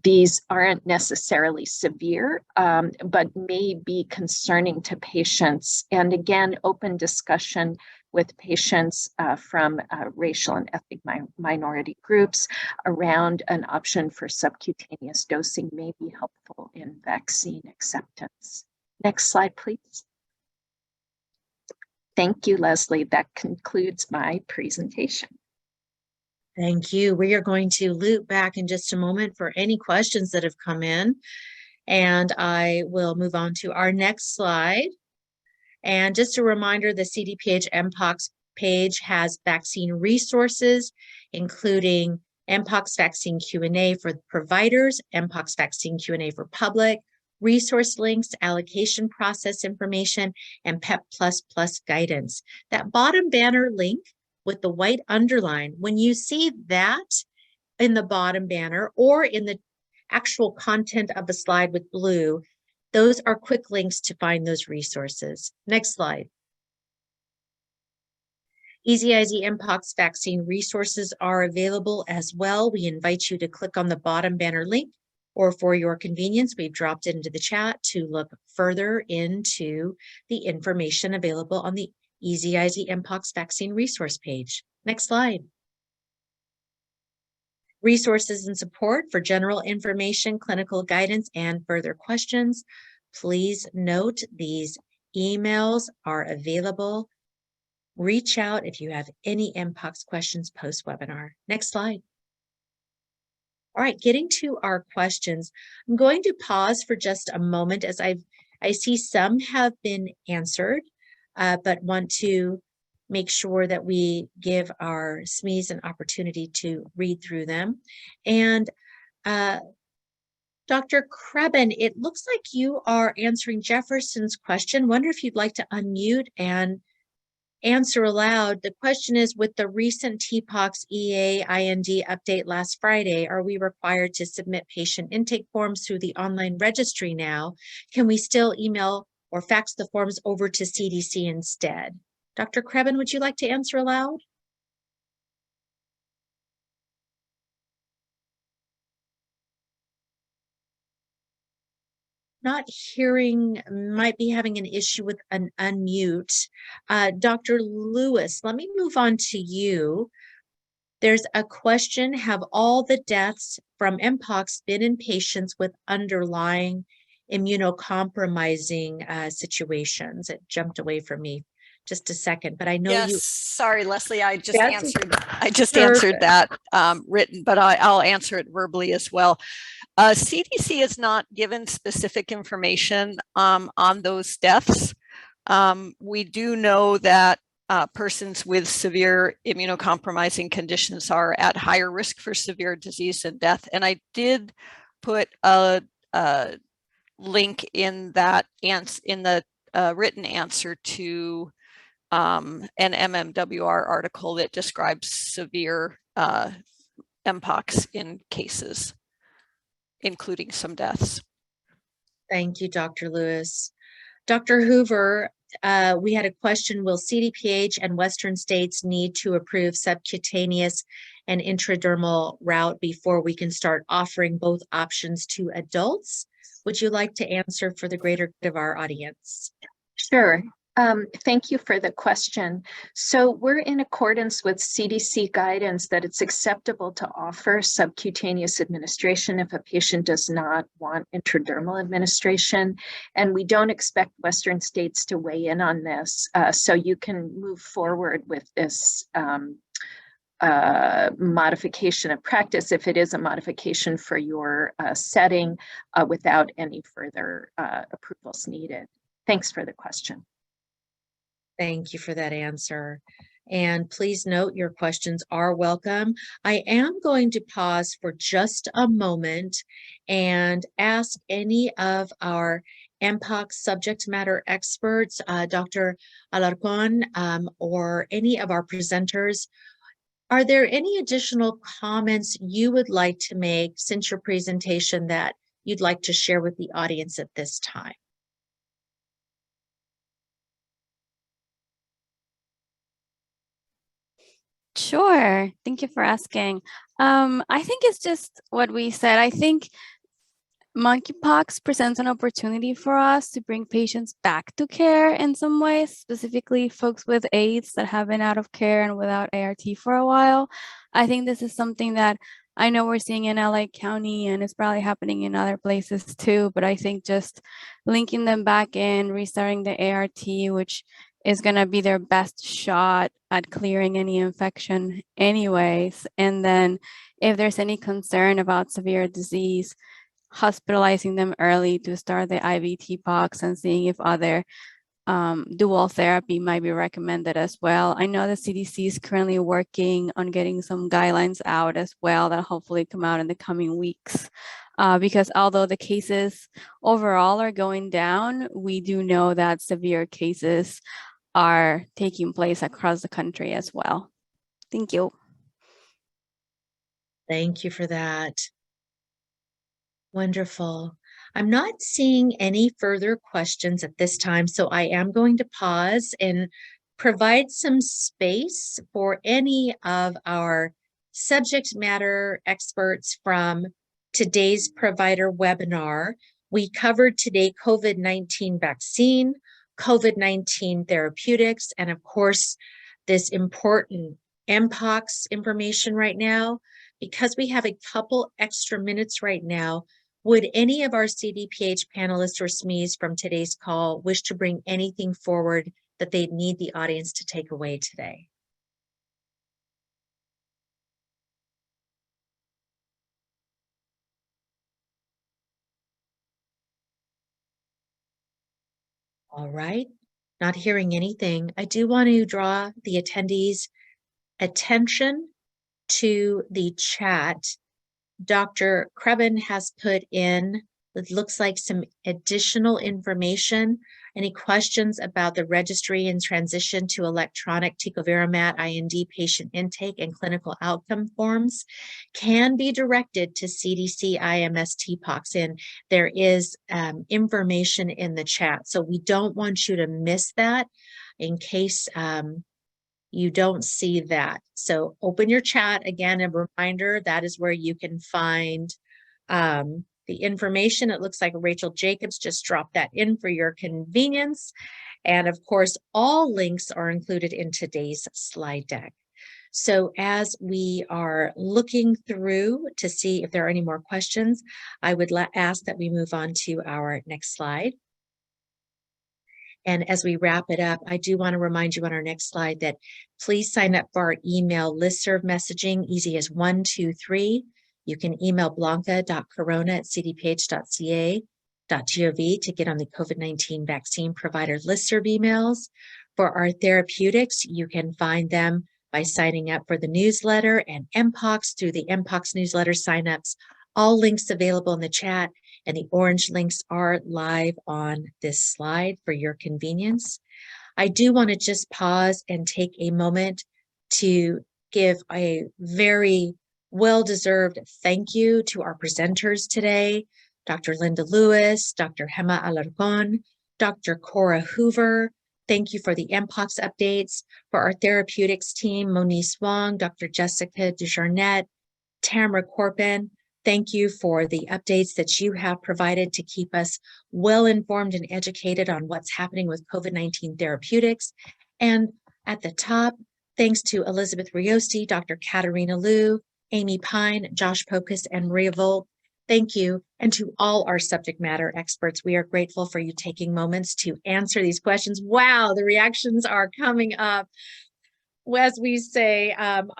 These aren't necessarily severe, but may be concerning to patients. And again, open discussion with patients from racial and ethnic minority groups around an option for subcutaneous dosing may be helpful in vaccine acceptance. Next slide, please. Thank you, Leslie. That concludes my presentation. Thank you. We are going to loop back in just a moment for any questions that have come in. And I will move on to our next slide. And just a reminder, the CDPH MPOX page has vaccine resources, including MPOX vaccine Q&A for providers, MPOX vaccine Q&A for public, resource links, allocation process information, and PEP++ guidance. That bottom banner link with the white underline, when you see that in the bottom banner or in the actual content of a slide with blue, those are quick links to find those resources. Next slide. EZIZ MPOX vaccine resources are available as well. We invite you to click on the bottom banner link, or for your convenience, we've dropped it into the chat to look further into the information available on the EZIZ MPOX vaccine resource page. Next slide. resources and support for general information, clinical guidance, and further questions. Please note these emails are available. Reach out if you have any MPOX questions post-webinar. Next slide. All right, getting to our questions. I'm going to pause for just a moment as I see some have been answered, but want to make sure that we give our SMEs an opportunity to read through them. And Dr. Krebin, it looks like you are answering Jefferson's question. Wonder if you'd like to unmute and answer aloud. The question is, with the recent TPOXX EA IND update last Friday, are we required to submit patient intake forms through the online registry now? Can we still email or fax the forms over to CDC instead? Dr. Krebin, would you like to answer aloud? Not hearing, might be having an issue with an unmute. Dr. Lewis, let me move on to you. There's a question, have all the deaths from MPOX been in patients with underlying immunocompromising situations? It jumped away from me just a second, but I know Yes, you. sorry, Leslie, I just That's answered that written, but I'll answer it verbally as well. CDC has not given specific information on those deaths. We do know that persons with severe immunocompromising conditions are at higher risk for severe disease and death. And I did put a link in that in the written answer to an MMWR article that describes severe MPOX in cases, including some deaths. Thank you, Dr. Lewis. Dr. Hoover, we had a question, will CDPH and Western states need to approve subcutaneous and intradermal route before we can start offering both options to adults? Would you like to answer for the greater good of our audience? Sure. Thank you for the question. So we're in accordance with CDC guidance that it's acceptable to offer subcutaneous administration if a patient does not want intradermal administration. And we don't expect Western states to weigh in on this. So you can move forward with this modification of practice if it is a modification for your setting without any further approvals needed. Thanks for the question. Thank you for that answer. And please note your questions are welcome. I am going to pause for just a moment and ask any of our MPOX subject matter experts, Dr. Alarcon, or any of our presenters, are there any additional comments you would like to make since your presentation that you'd like to share with the audience at this time? Sure. Thank you for asking. I think it's just what we said. I think monkeypox presents an opportunity for us to bring patients back to care in some ways, specifically folks with AIDS that have been out of care and without ART for a while. I think this is something that I know we're seeing in LA County and it's probably happening in other places too, but I think just linking them back in, restarting the ART, which is going to be their best shot at clearing any infection anyways. And then if there's any concern about severe disease, hospitalizing them early to start the IV TPOXX and seeing if other dual therapy might be recommended as well. I know the CDC is currently working on getting some guidelines out as well that hopefully come out in the coming weeks. Because although the cases overall are going down, we do know that severe cases are taking place across the country as well. Thank you. Thank you for that. Wonderful. I'm not seeing any further questions at this time, so I am going to pause and provide some space for any of our subject matter experts from today's provider webinar. We covered today COVID-19 vaccine, COVID-19 therapeutics, and of course, this important MPOX information right now. because we have a couple extra minutes right now, would any of our CDPH panelists or SMEs from today's call wish to bring anything forward that they need the audience to take away today? All right, not hearing anything. I do want to draw the attendees' attention to the chat. Dr. Krebin has put in, it looks like, some additional information. Any questions about the registry and transition to electronic tecovirimat IND patient intake and clinical outcome forms can be directed to CDC IMS TPOCS, and there is information in the chat. So we don't want you to miss that in case you don't see that. So open your chat. Again, a reminder, that is where you can find the information. It looks like Rachel Jacobs just dropped that in for your convenience. And of course, all links are included in today's slide deck. So as we are looking through to see if there are any more questions, I would ask that we move on to our next slide. And as we wrap it up, I do want to remind you on our next slide that please sign up for our email listserv messaging, easy as 1, 2, 3. You can email blanca.corona@cdph.ca.gov to get on the COVID-19 vaccine provider listserv emails. For our therapeutics, you can find them by signing up for the newsletter and MPOX through the MPOX newsletter signups. All links available in the chat, and the orange links are live on this slide for your convenience. I do want to just pause and take a moment to give a very well-deserved thank you to our presenters today, Dr. Linda Lewis, Dr. Gemma Alarcon, Dr. Cora Hoover. Thank you for the MPOX updates. For our therapeutics team, Monique Wong, Dr. Jessica Dujarnet, Tamara Corpin. Thank you for the updates that you have provided to keep us well informed and educated on what's happening with COVID-19 therapeutics. And at the top, thanks to Elizabeth Riosti, Dr. Katarina Liu, Amy Pine, Josh Pocus, and Maria Volt. Thank you. And to all our subject matter experts, we are grateful for you taking moments to answer these questions. Wow, the reactions are coming up. As we say, I'm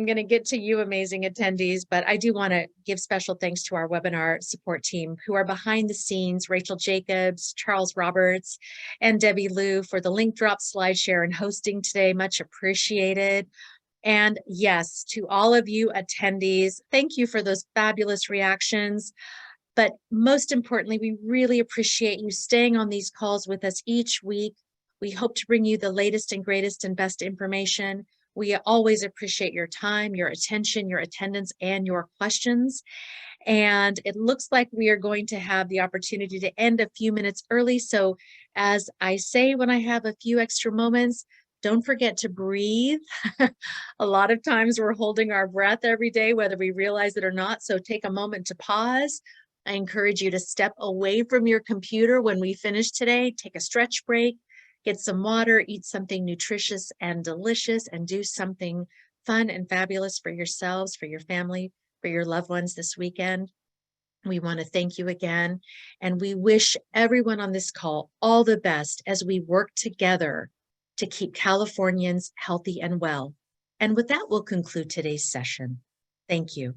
going to get to you, amazing attendees, but I do want to give special thanks to our webinar support team who are behind the scenes, Rachel Jacobs, Charles Roberts, and Debbie Liu for the link drop, slide share, and hosting today. Much appreciated. And yes, to all of you attendees, thank you for those fabulous reactions. But most importantly, we really appreciate you staying on these calls with us each week. We hope to bring you the latest and greatest and best information. We always appreciate your time, your attention, your attendance, and your questions. And it looks like we are going to have the opportunity to end a few minutes early. So as I say, when I have a few extra moments, don't forget to breathe. A lot of times we're holding our breath every day, whether we realize it or not. So take a moment to pause. I encourage you to step away from your computer when we finish today, take a stretch break, get some water, eat something nutritious and delicious, and do something fun and fabulous for yourselves, for your family, for your loved ones this weekend. We want to thank you again, and we wish everyone on this call all the best as we work together to keep Californians healthy and well. And with that, we'll conclude today's session. Thank you.